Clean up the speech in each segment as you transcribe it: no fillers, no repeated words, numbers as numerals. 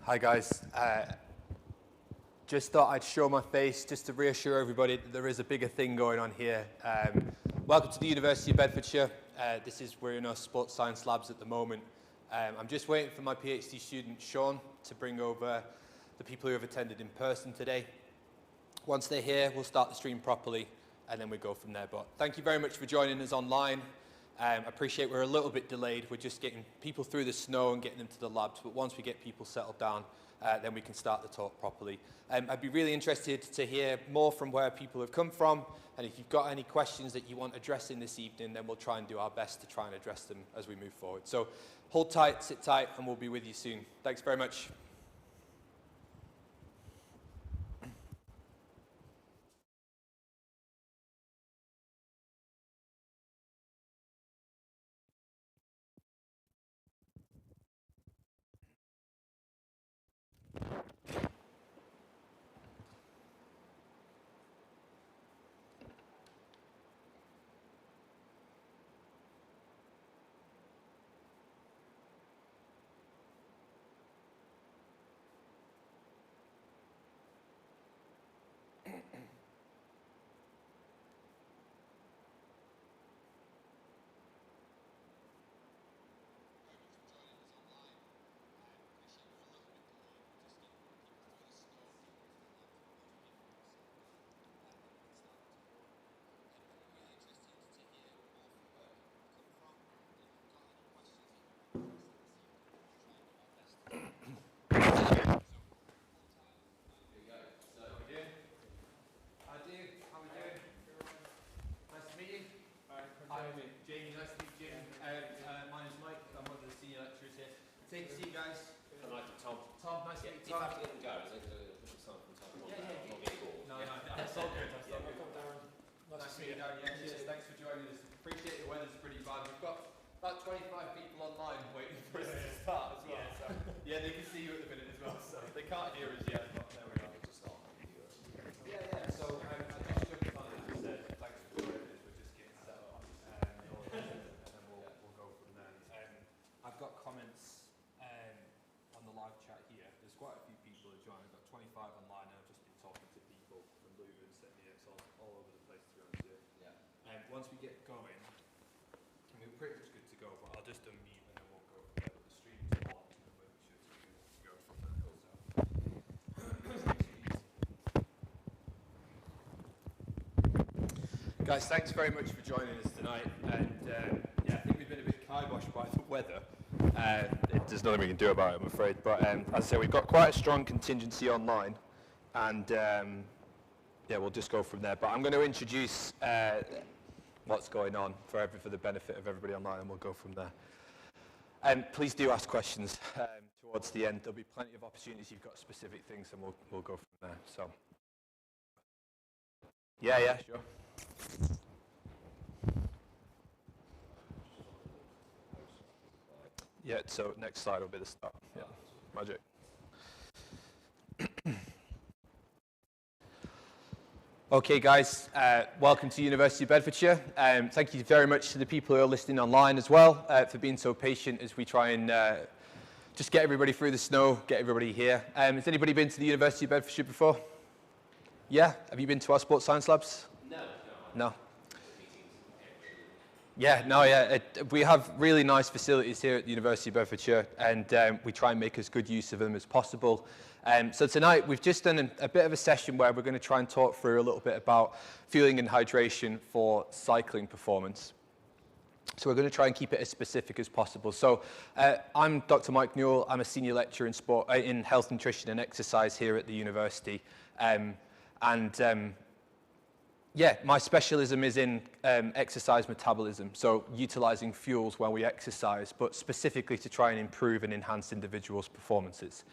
Hi guys, just thought I'd show my face just to reassure everybody that there is a bigger thing going on here. Welcome to the University of Bedfordshire. We're in our sports science labs at the moment. I'm just waiting for my PhD student Sean to bring over the people who have attended in person today. Once they're here, we'll start the stream properly and then we go from there. But thank you very much for joining us online. I appreciate we're a little bit delayed. We're just getting people through the snow and getting them to the labs. But once we get people settled down, then we can start the talk properly. I'd be really interested to hear more from where people have come from. And if you've got any questions that you want addressing this evening, then we'll try and do our best to try and address them as we move forward. So hold tight, sit tight, and we'll be with you soon. Thanks very much. Take a seat, guys. I'd like to Tom. Tom, nice to meet you. If I can get them go, is it going to put some from Tom on there? Not get bored. No, that's all good. That's all good. Nice to meet you, Darren. Yeah, cheers. Thanks for joining us. Appreciate the weather's pretty bad. We've got about 25 people online waiting for us to start as well. Yeah, so, yeah, they can see you at the minute as well, so they can't hear us yet, but there we go. Yeah. So I just jumped on it and said thanks for joining us. We're just getting set up, and then we'll go from there. I've got comments on the live chat here. There's quite a few people who joined. I've got 25 online, and I've just been talking to people from Luton, Sydney, it's all over the place, to be honest with you. Yeah. Once we get going, we're pretty much good to go, but I'll just unmute and then we'll go from there. The stream's on, and we'll make sure to go from there. Guys, thanks very much for joining us tonight. And I think we've been a bit kiboshed by the weather. There's nothing we can do about it, I'm afraid. But as I say, we've got quite a strong contingency online, and we'll just go from there. But I'm going to introduce what's going on for the benefit of everybody online, and we'll go from there. Please do ask questions towards the end. There'll be plenty of opportunities. You've got specific things, and we'll go from there. So, yeah, sure. Yeah, so next slide will be the start. Yeah, magic. Okay, guys, welcome to University of Bedfordshire. Thank you very much to the people who are listening online as well for being so patient as we try and just get everybody through the snow, get everybody here. Has anybody been to the University of Bedfordshire before? Yeah? Have you been to our sports science labs? No. We have really nice facilities here at the University of Bedfordshire, and we try and make as good use of them as possible. So tonight we've just done a bit of a session where we're going to try and talk through a little bit about fueling and hydration for cycling performance. So we're going to try and keep it as specific as possible. So I'm Dr. Mike Newell. I'm a senior lecturer in health, nutrition and exercise here at the university. My specialism is in exercise metabolism, so utilizing fuels while we exercise, but specifically to try and improve and enhance individuals' performances.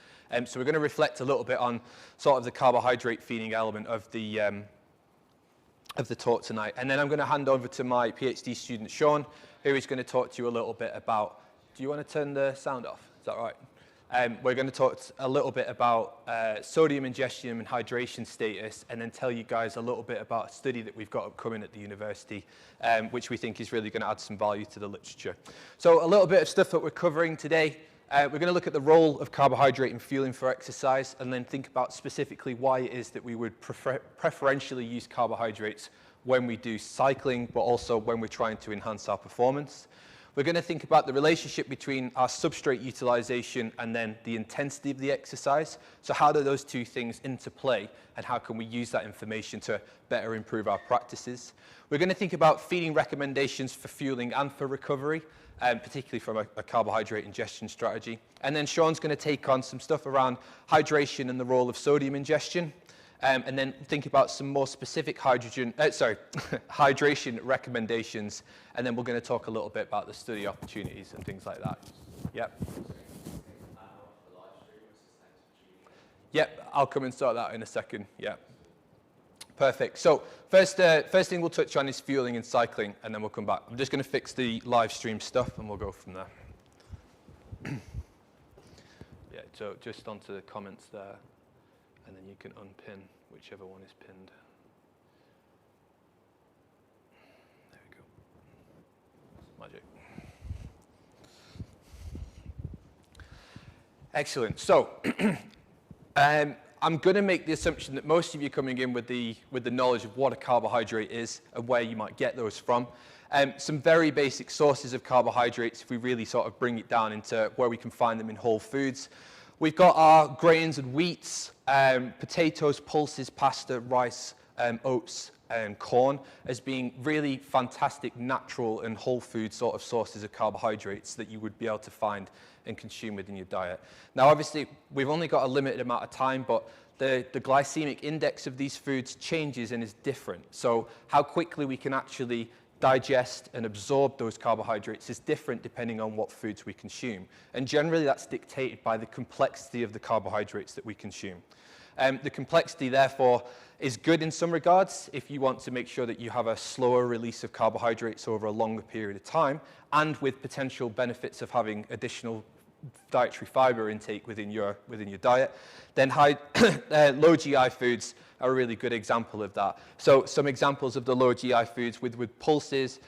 So we're going to reflect a little bit on sort of the carbohydrate feeding element of the talk tonight. And then I'm going to hand over to my PhD student, Sean, who is going to talk to you a little bit about, do you want to turn the sound off? Is that right? We're going to talk a little bit about sodium ingestion and hydration status, and then tell you guys a little bit about a study that we've got upcoming at the university, which we think is really going to add some value to the literature. So a little bit of stuff that we're covering today. We're going to look at the role of carbohydrate in fueling for exercise, and then think about specifically why it is that we would preferentially use carbohydrates when we do cycling, but also when we're trying to enhance our performance. We're going to think about the relationship between our substrate utilization and then the intensity of the exercise. So how do those two things interplay, and how can we use that information to better improve our practices? We're going to think about feeding recommendations for fueling and for recovery, particularly from a carbohydrate ingestion strategy. And then Sean's going to take on some stuff around hydration and the role of sodium ingestion. And then think about some more specific hydration recommendations, and then we're going to talk a little bit about the study opportunities and things like that. Yep. Yep, I'll come and start that in a second. Yep. Perfect. So first thing we'll touch on is fueling and cycling, and then we'll come back. I'm just going to fix the live stream stuff, and we'll go from there. Yeah, so just onto the comments there. And then you can unpin whichever one is pinned. There we go. Magic. Excellent. So I'm going to make the assumption that most of you are coming in with the knowledge of what a carbohydrate is and where you might get those from. Some very basic sources of carbohydrates, if we really sort of bring it down into where we can find them in whole foods. We've got our grains and wheats, potatoes, pulses, pasta, rice, oats, and corn as being really fantastic natural and whole food sort of sources of carbohydrates that you would be able to find and consume within your diet. Now, obviously, we've only got a limited amount of time, but the glycemic index of these foods changes and is different. So how quickly we can actually digest and absorb those carbohydrates is different depending on what foods we consume. And generally that's dictated by the complexity of the carbohydrates that we consume. The complexity, therefore, is good in some regards if you want to make sure that you have a slower release of carbohydrates over a longer period of time, and with potential benefits of having additional dietary fiber intake within your diet. Then low GI foods are a really good example of that. So some examples of the low GI foods with pulses,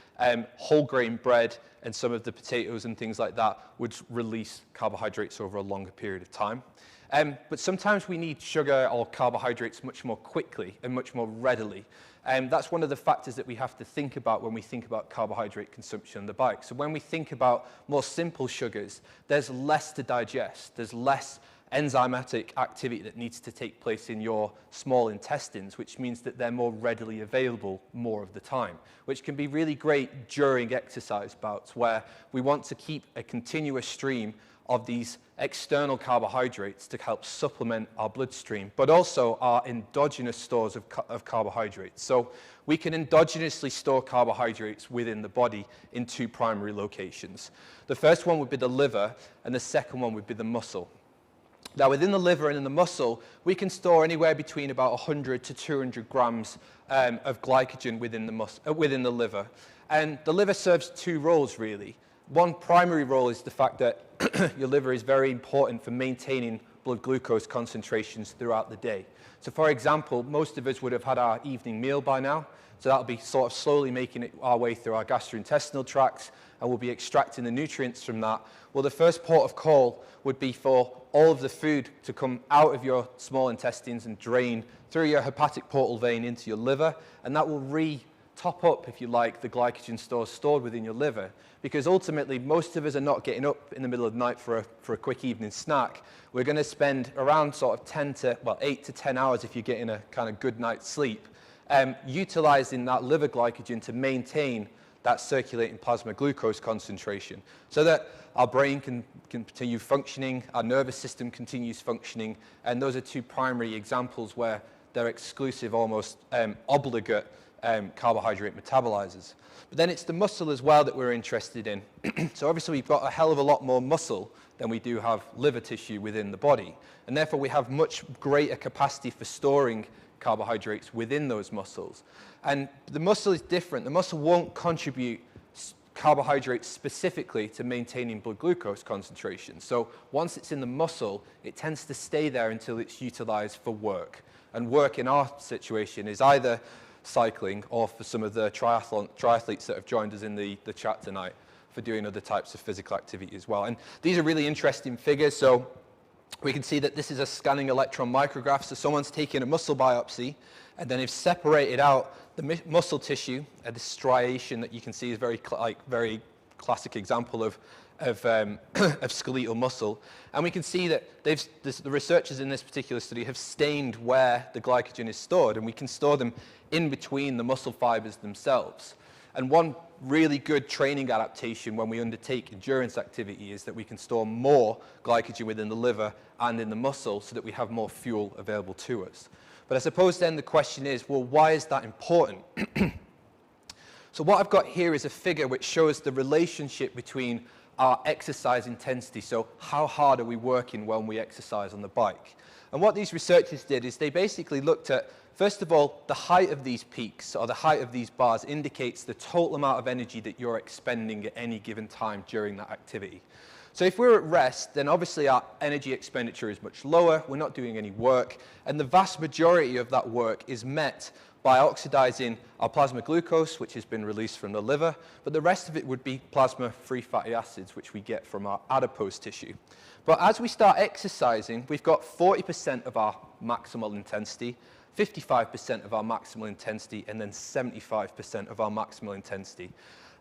whole grain bread, and some of the potatoes and things like that would release carbohydrates over a longer period of time. But sometimes we need sugar or carbohydrates much more quickly and much more readily. That's one of the factors that we have to think about when we think about carbohydrate consumption on the bike. So when we think about more simple sugars, there's less to digest. There's less enzymatic activity that needs to take place in your small intestines, which means that they're more readily available more of the time, which can be really great during exercise bouts where we want to keep a continuous stream of these external carbohydrates to help supplement our bloodstream, but also our endogenous stores of carbohydrates. So we can endogenously store carbohydrates within the body in two primary locations. The first one would be the liver, and the second one would be the muscle. Now, within the liver and in the muscle, we can store anywhere between about 100 to 200 grams of glycogen within the liver. And the liver serves two roles, really. One primary role is the fact that your liver is very important for maintaining blood glucose concentrations throughout the day. So, for example, most of us would have had our evening meal by now. So that'll be sort of slowly making our way through our gastrointestinal tracts, and we'll be extracting the nutrients from that. Well, the first port of call would be for all of the food to come out of your small intestines and drain through your hepatic portal vein into your liver, and that will top up, if you like, the glycogen stores stored within your liver. Because ultimately, most of us are not getting up in the middle of the night for a quick evening snack. We're going to spend around sort of 8 to 10 hours if you're getting a kind of good night's sleep, utilizing that liver glycogen to maintain that circulating plasma glucose concentration so that our brain can continue functioning, our nervous system continues functioning, and those are two primary examples where they're exclusive, almost obligate carbohydrate metabolizers. But then it's the muscle as well that we're interested in. So obviously we've got a hell of a lot more muscle than we do have liver tissue within the body, and therefore we have much greater capacity for storing carbohydrates within those muscles. And the muscle is different. The muscle won't contribute carbohydrates specifically to maintaining blood glucose concentration. So once it's in the muscle, it tends to stay there until it's utilized for work. And work in our situation is either cycling, or for some of the triathletes that have joined us in the chat tonight for doing other types of physical activity as well. And these are really interesting figures. So we can see that this is a scanning electron micrograph. So someone's taken a muscle biopsy, and then they've separated out the muscle tissue. This striation that you can see is very classic example of skeletal muscle. And we can see that the researchers in this particular study have stained where the glycogen is stored, and we can store them in between the muscle fibers themselves. And one really good training adaptation when we undertake endurance activity is that we can store more glycogen within the liver and in the muscle so that we have more fuel available to us. But I suppose then the question is, well, why is that important? So what I've got here is a figure which shows the relationship between our exercise intensity. So how hard are we working when we exercise on the bike? And what these researchers did is they basically looked at, first of all, the height of these peaks, or the height of these bars, indicates the total amount of energy that you're expending at any given time during that activity. So if we're at rest, then obviously our energy expenditure is much lower, we're not doing any work, and the vast majority of that work is met by oxidizing our plasma glucose, which has been released from the liver, but the rest of it would be plasma-free fatty acids, which we get from our adipose tissue. But as we start exercising, we've got 40% of our maximal intensity, 55% of our maximal intensity, and then 75% of our maximal intensity.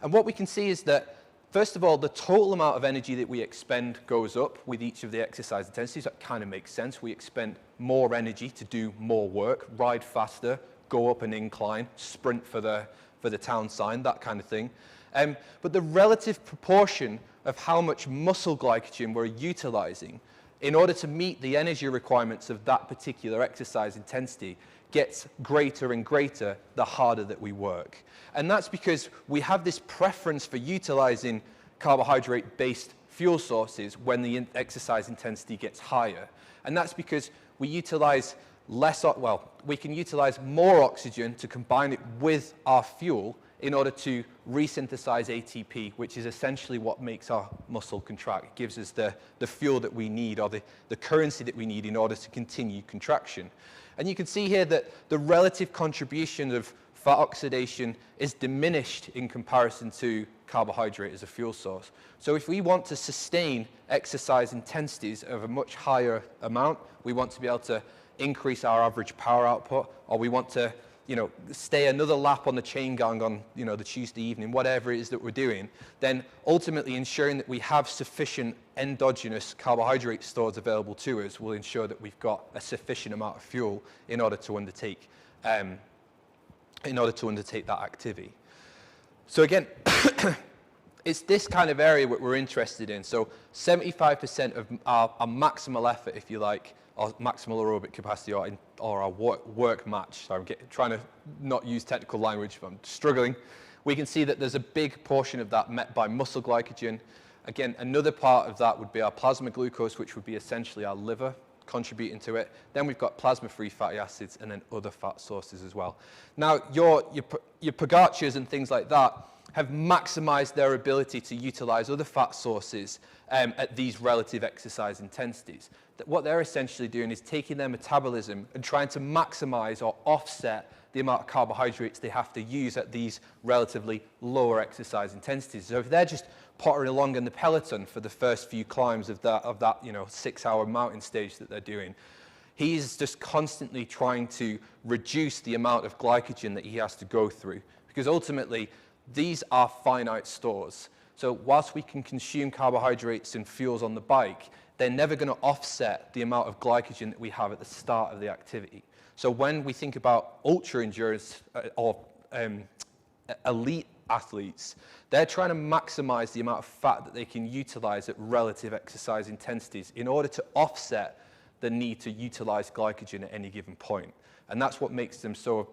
And what we can see is that, first of all, the total amount of energy that we expend goes up with each of the exercise intensities. That kind of makes sense. We expend more energy to do more work, ride faster, go up an incline, sprint for the town sign, that kind of thing. But the relative proportion of how much muscle glycogen we're utilizing in order to meet the energy requirements of that particular exercise intensity gets greater and greater the harder that we work. And that's because we have this preference for utilizing carbohydrate-based fuel sources when the exercise intensity gets higher. And that's because we utilize we can utilize more oxygen to combine it with our fuel in order to resynthesize ATP, which is essentially what makes our muscle contract. It gives us the fuel that we need, or the currency that we need in order to continue contraction. And you can see here that the relative contribution of fat oxidation is diminished in comparison to carbohydrate as a fuel source. So if we want to sustain exercise intensities of a much higher amount, we want to be able to increase our average power output, or we want to stay another lap on the chain gang on the Tuesday evening, whatever it is that we're doing, then ultimately ensuring that we have sufficient endogenous carbohydrate stores available to us will ensure that we've got a sufficient amount of fuel in order to undertake that activity. So again, it's this kind of area that we're interested in. So 75% of our maximal effort, if you like, or maximal aerobic capacity, or our work match. So I'm trying to not use technical language, but I'm struggling. We can see that there's a big portion of that met by muscle glycogen. Again, another part of that would be our plasma glucose, which would be essentially our liver contributing to it. Then we've got plasma-free fatty acids, and then other fat sources as well. Now, your Pogacars and things like that have maximized their ability to utilize other fat sources at these relative exercise intensities. What they're essentially doing is taking their metabolism and trying to maximize or offset the amount of carbohydrates they have to use at these relatively lower exercise intensities. So if they're just pottering along in the peloton for the first few climbs of that 6-hour mountain stage that they're doing, he's just constantly trying to reduce the amount of glycogen that he has to go through, because ultimately these are finite stores. So whilst we can consume carbohydrates and fuels on the bike, they're never going to offset the amount of glycogen that we have at the start of the activity. So when we think about ultra endurance or elite athletes, they're trying to maximize the amount of fat that they can utilize at relative exercise intensities in order to offset the need to utilize glycogen at any given point. And that's what makes them so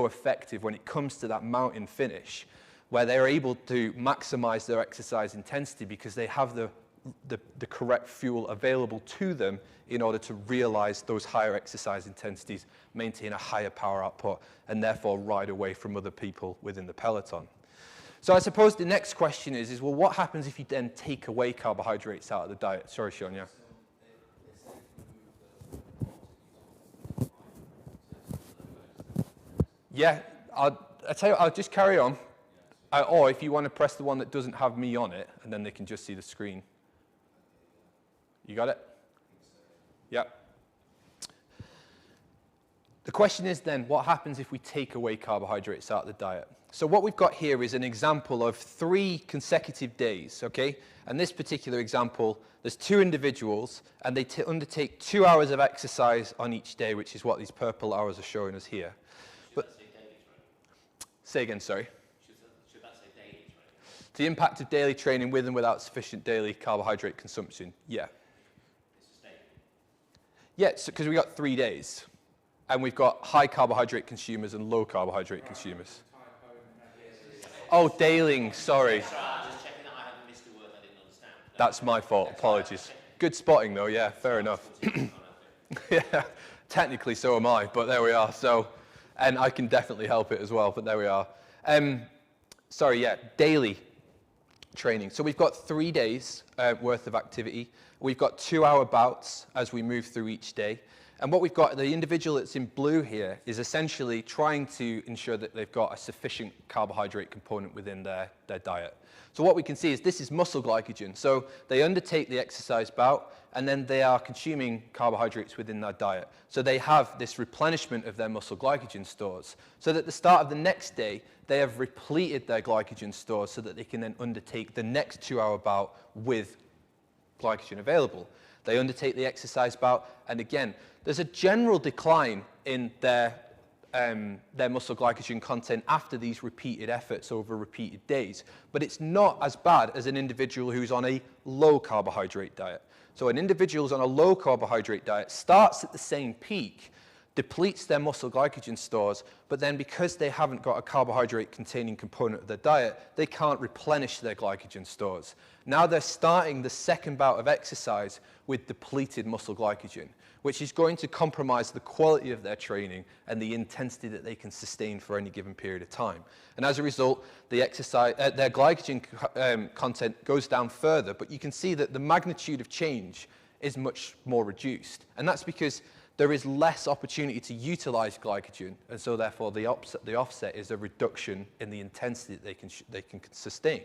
effective when it comes to that mountain finish, where they're able to maximize their exercise intensity because they have the correct fuel available to them in order to realize those higher exercise intensities, maintain a higher power output, and therefore ride away from other people within the peloton. So I suppose the next question is well, what happens if you then take away carbohydrates out of the diet? Sorry, Sean, yeah? Yeah, I'll tell you, I'll just carry on. Or if you want to press the one that doesn't have me on it, and then they can just see the screen. You got it? Yep. The question is then, what happens if we take away carbohydrates out of the diet? So what we've got here is an example of 3 consecutive days, okay? And this particular example, there's 2 individuals, and they undertake 2 hours of exercise on each day, which is what these purple arrows are showing us here. Should that say daily training? Say again, sorry. Should that say daily training? The impact of daily training with and without sufficient daily carbohydrate consumption, yeah. It's sustained. Yeah, because we've got 3 days. And we've got high carbohydrate consumers and low carbohydrate consumers. Oh, dailying, sorry. I'm just checking that I haven't missed a word I didn't understand. That's my fault, apologies. Good spotting though, yeah, fair enough. Yeah, technically so am I, but there we are. So, and I can definitely help it as well, but there we are. Daily training. So we've got 3 days worth of activity. We've got 2-hour bouts as we move through each day. And what we've got, the individual that's in blue here, is essentially trying to ensure that they've got a sufficient carbohydrate component within their diet. So what we can see is this is muscle glycogen. So they undertake the exercise bout, and then they are consuming carbohydrates within their diet. So they have this replenishment of their muscle glycogen stores. So that at the start of the next day, they have repleted their glycogen stores so that they can then undertake the next 2-hour bout with glycogen available. They undertake the exercise bout, and again, there's a general decline in their muscle glycogen content after these repeated efforts over repeated days. But it's not as bad as an individual who's on a low carbohydrate diet. So an individual who's on a low carbohydrate diet starts at the same peak, depletes their muscle glycogen stores, but then because they haven't got a carbohydrate-containing component of their diet, they can't replenish their glycogen stores. Now they're starting the second bout of exercise with depleted muscle glycogen, which is going to compromise the quality of their training and the intensity that they can sustain for any given period of time. And as a result, their glycogen content goes down further, but you can see that the magnitude of change is much more reduced. And that's because there is less opportunity to utilize glycogen, and so therefore the offset is a reduction in the intensity that they can sustain.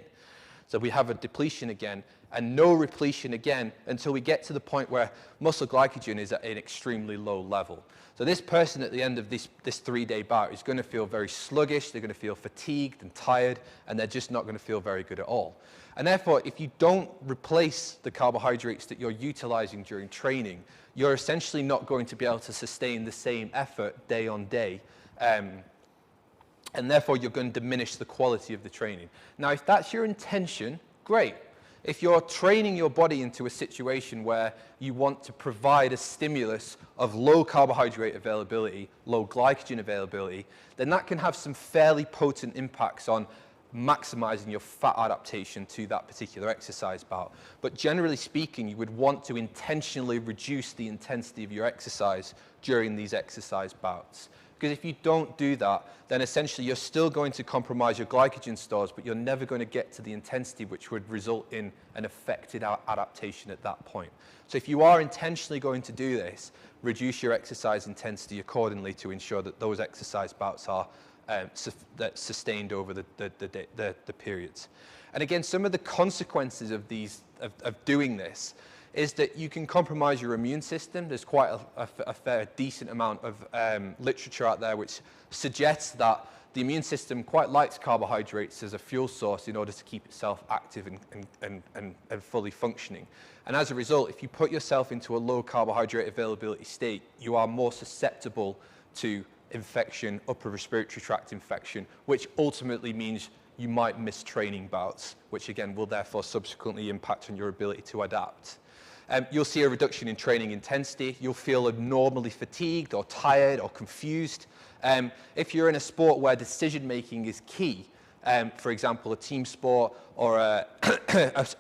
So we have a depletion again, and no repletion again until we get to the point where muscle glycogen is at an extremely low level. So this person at the end of this 3-day bout is going to feel very sluggish, they're going to feel fatigued and tired, and they're just not going to feel very good at all. And therefore, if you don't replace the carbohydrates that you're utilizing during training, you're essentially not going to be able to sustain the same effort day on day. And therefore, you're going to diminish the quality of the training. Now, if that's your intention, great. If you're training your body into a situation where you want to provide a stimulus of low carbohydrate availability, low glycogen availability, then that can have some fairly potent impacts on maximizing your fat adaptation to that particular exercise bout. But generally speaking, you would want to intentionally reduce the intensity of your exercise during these exercise bouts. Because if you don't do that, then essentially you're still going to compromise your glycogen stores, but you're never going to get to the intensity which would result in an affected adaptation at that point. So if you are intentionally going to do this, reduce your exercise intensity accordingly to ensure that those exercise bouts are sustained over the periods. And again, some of the consequences of doing this is that you can compromise your immune system. There's quite a fair, decent amount of literature out there which suggests that the immune system quite likes carbohydrates as a fuel source in order to keep itself active and fully functioning. And as a result, if you put yourself into a low carbohydrate availability state, you are more susceptible to infection, upper respiratory tract infection, which ultimately means you might miss training bouts, which again will therefore subsequently impact on your ability to adapt. You'll see a reduction in training intensity. You'll feel abnormally fatigued or tired or confused. If you're in a sport where decision making is key, for example, a team sport or a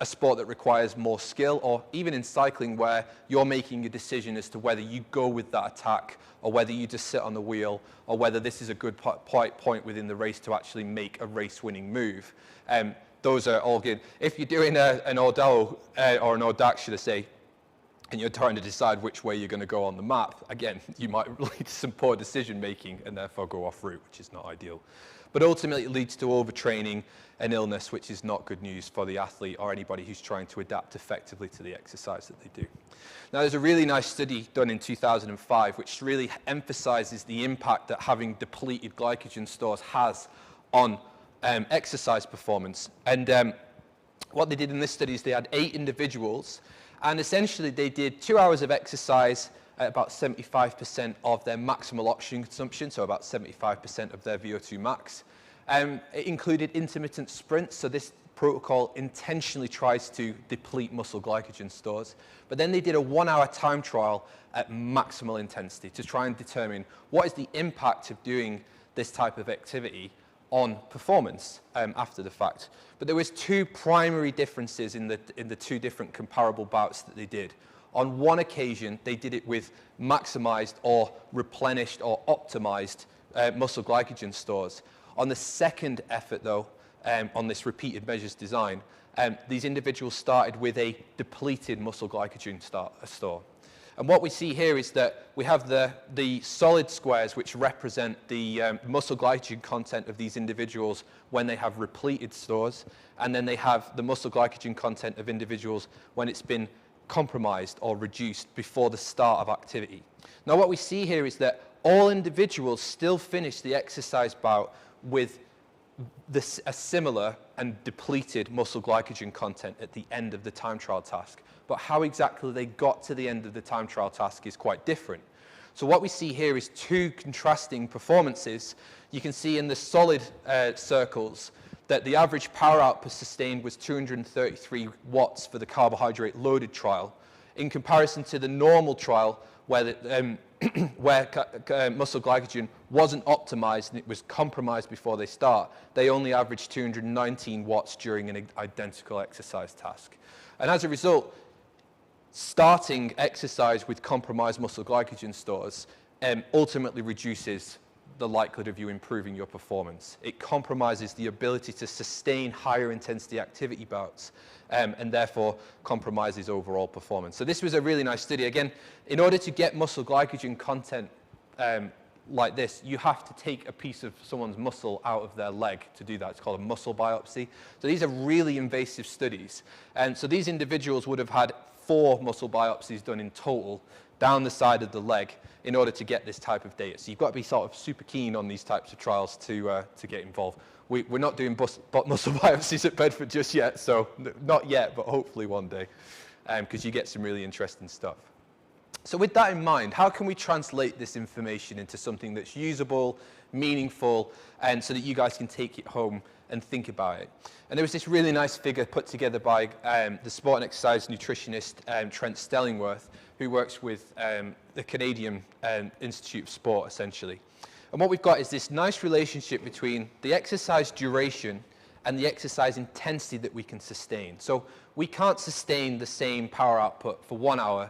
sport that requires more skill, or even in cycling where you're making a decision as to whether you go with that attack or whether you just sit on the wheel, or whether this is a good point within the race to actually make a race-winning move. Those are all good. If you're doing an Ordal, or an Audax, should I say, and you're trying to decide which way you're going to go on the map, again, you might lead to some poor decision making and therefore go off route, which is not ideal. But ultimately it leads to overtraining and illness, which is not good news for the athlete or anybody who's trying to adapt effectively to the exercise that they do. Now, there's a really nice study done in 2005 which really emphasizes the impact that having depleted glycogen stores has on exercise performance. And what they did in this study is they had 8 individuals, and essentially they did 2 hours of exercise at about 75% of their maximal oxygen consumption, so about 75% of their VO2 max. It included intermittent sprints, so this protocol intentionally tries to deplete muscle glycogen stores. But then they did a 1-hour time trial at maximal intensity to try and determine what is the impact of doing this type of activity on performance after the fact. But there was 2 primary differences in the 2 different comparable bouts that they did. On one occasion, they did it with maximized or replenished or optimized muscle glycogen stores. On the second effort, though, on this repeated measures design, these individuals started with a depleted muscle glycogen store. And what we see here is that we have the solid squares which represent the muscle glycogen content of these individuals when they have repleted stores, and then they have the muscle glycogen content of individuals when it's been compromised or reduced before the start of activity. Now what we see here is that all individuals still finish the exercise bout with a similar and depleted muscle glycogen content at the end of the time trial task. But how exactly they got to the end of the time trial task is quite different. So what we see here is 2 contrasting performances. You can see in the solid circles that the average power output sustained was 233 watts for the carbohydrate loaded trial, in comparison to the normal trial where muscle glycogen wasn't optimized and it was compromised before they start. They only averaged 219 watts during an identical exercise task. And as a result, starting exercise with compromised muscle glycogen stores ultimately reduces the likelihood of you improving your performance. It compromises the ability to sustain higher intensity activity bouts and therefore compromises overall performance. So this was a really nice study. Again, in order to get muscle glycogen content like this, you have to take a piece of someone's muscle out of their leg to do that. It's called a muscle biopsy. So these are really invasive studies. And so these individuals would have had 4 muscle biopsies done in total down the side of the leg in order to get this type of data. So you've got to be sort of super keen on these types of trials to get involved. We're not doing muscle biopsies at Bedford just yet, so not yet, but hopefully one day, because you get some really interesting stuff. So with that in mind, how can we translate this information into something that's usable, meaningful, and so that you guys can take it home and think about it? And there was this really nice figure put together by the sport and exercise nutritionist Trent Stellingworth, who works with the Canadian Institute of Sport, essentially. And what we've got is this nice relationship between the exercise duration and the exercise intensity that we can sustain. So we can't sustain the same power output for 1 hour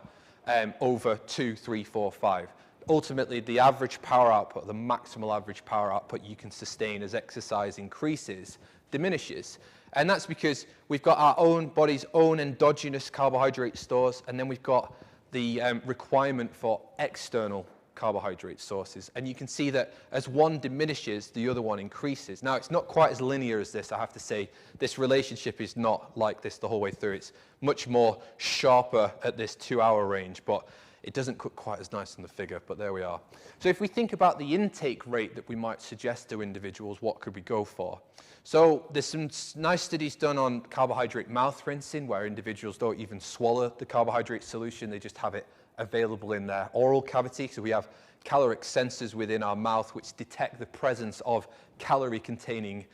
over 2, 3, 4, 5. Ultimately, the average power output, the maximal average power output you can sustain as exercise increases, diminishes. And that's because we've got our own body's own endogenous carbohydrate stores, and then we've got the requirement for external carbohydrate sources. And you can see that as one diminishes, the other one increases. Now, it's not quite as linear as this, I have to say. This relationship is not like this the whole way through. It's much more sharper at this 2-hour range, but it doesn't look quite as nice in the figure, but there we are. So if we think about the intake rate that we might suggest to individuals, what could we go for? So there's some nice studies done on carbohydrate mouth rinsing, where individuals don't even swallow the carbohydrate solution, they just have it available in their oral cavity. So we have caloric sensors within our mouth which detect the presence of calorie-containing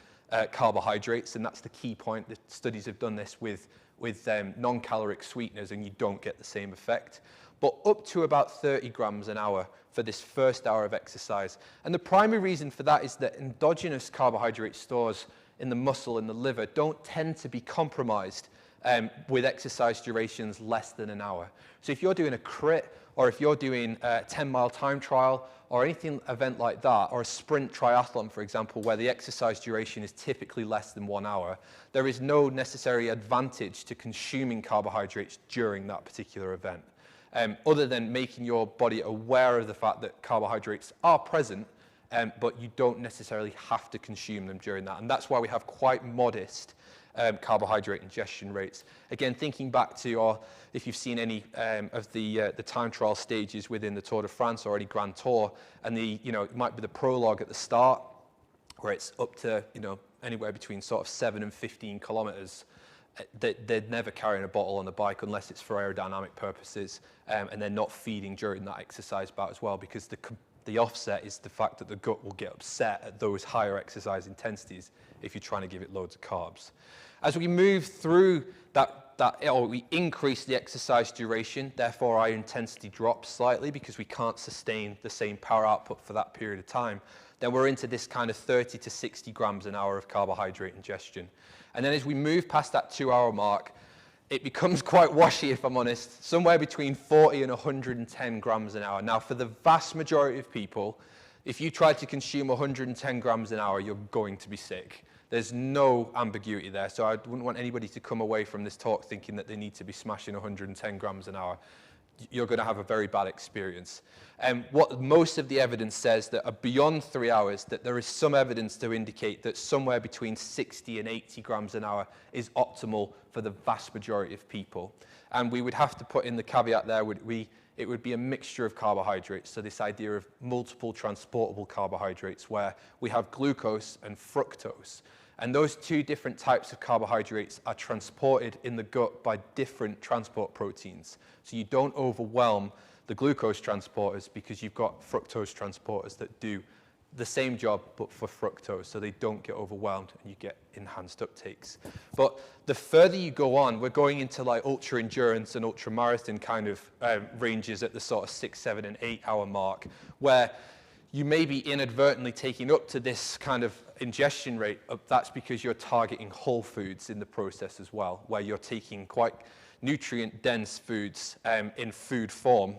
carbohydrates, and that's the key point. The studies have done this with non-caloric sweeteners, and you don't get the same effect. But up to about 30 grams an hour for this first hour of exercise. And the primary reason for that is that endogenous carbohydrate stores in the muscle and the liver don't tend to be compromised with exercise durations less than an hour. So if you're doing a crit, or if you're doing a 10-mile time trial, or anything event like that, or a sprint triathlon, for example, where the exercise duration is typically less than 1 hour, there is no necessary advantage to consuming carbohydrates during that particular event. other than making your body aware of the fact that carbohydrates are present, but you don't necessarily have to consume them during that. And that's why we have quite modest carbohydrate ingestion rates. Again, thinking back to, or if you've seen any of the time trial stages within the Tour de France or any Grand Tour, and it might be the prologue at the start, where it's up to, anywhere between sort of 7 and 15 kilometers. They're never carrying a bottle on the bike unless it's for aerodynamic purposes, and they're not feeding during that exercise bout as well, because the offset is the fact that the gut will get upset at those higher exercise intensities if you're trying to give it loads of carbs. As we move through we increase the exercise duration, therefore our intensity drops slightly because we can't sustain the same power output for that period of time. Then we're into this kind of 30 to 60 grams an hour of carbohydrate ingestion. And then as we move past that 2-hour mark, it becomes quite washy, if I'm honest, somewhere between 40 and 110 grams an hour. Now, for the vast majority of people, if you try to consume 110 grams an hour, you're going to be sick. There's no ambiguity there, so I wouldn't want anybody to come away from this talk thinking that they need to be smashing 110 grams an hour. You're going to have a very bad experience. What most of the evidence says that are beyond 3 hours, that there is some evidence to indicate that somewhere between 60 and 80 grams an hour is optimal for the vast majority of people. And we would have to put in the caveat there, it would be a mixture of carbohydrates. So this idea of multiple transportable carbohydrates, where we have glucose and fructose. And those two different types of carbohydrates are transported in the gut by different transport proteins. So you don't overwhelm the glucose transporters because you've got fructose transporters that do the same job but for fructose, so they don't get overwhelmed and you get enhanced uptakes. But the further you go on, we're going into like ultra endurance and ultra marathon kind of ranges at the sort of 6, 7, and 8 hour mark, where you may be inadvertently taking up to this kind of ingestion rate. That's because you're targeting whole foods in the process as well, where you're taking quite nutrient dense foods in food form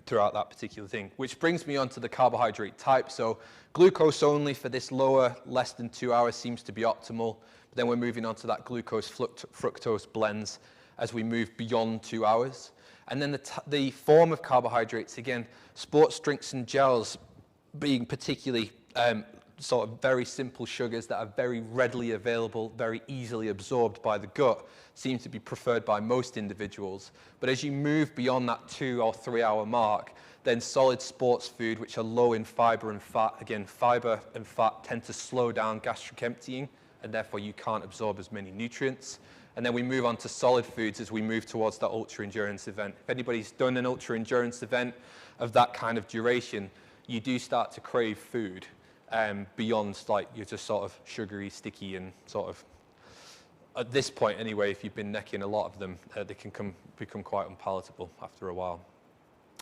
throughout that particular thing, which brings me on to the carbohydrate type. So glucose only for this lower, less than 2 hours seems to be optimal. But then we're moving on to that glucose fructose blends as we move beyond 2 hours. And then the form of carbohydrates, again, sports drinks and gels being particularly sort of very simple sugars that are very readily available, very easily absorbed by the gut, seem to be preferred by most individuals. But as you move beyond that 2 or 3 hour mark, then solid sports food, which are low in fiber and fat, again, fiber and fat tend to slow down gastric emptying, and therefore you can't absorb as many nutrients. And then we move on to solid foods as we move towards that ultra endurance event. If anybody's done an ultra endurance event of that kind of duration, you do start to crave food beyond like you're just sort of sugary, sticky, and sort of, at this point anyway, if you've been necking a lot of them, they can become quite unpalatable after a while.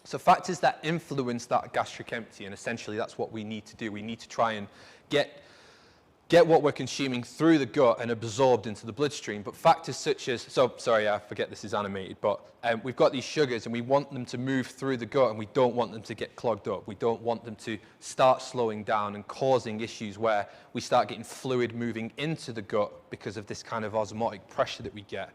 So factors that influence that gastric empty, and essentially that's what we need to do. We need to try and get what we're consuming through the gut and absorbed into the bloodstream. But factors such as, so sorry, I forget this is animated, but we've got these sugars and we want them to move through the gut and we don't want them to get clogged up. We don't want them to start slowing down and causing issues where we start getting fluid moving into the gut because of this kind of osmotic pressure that we get.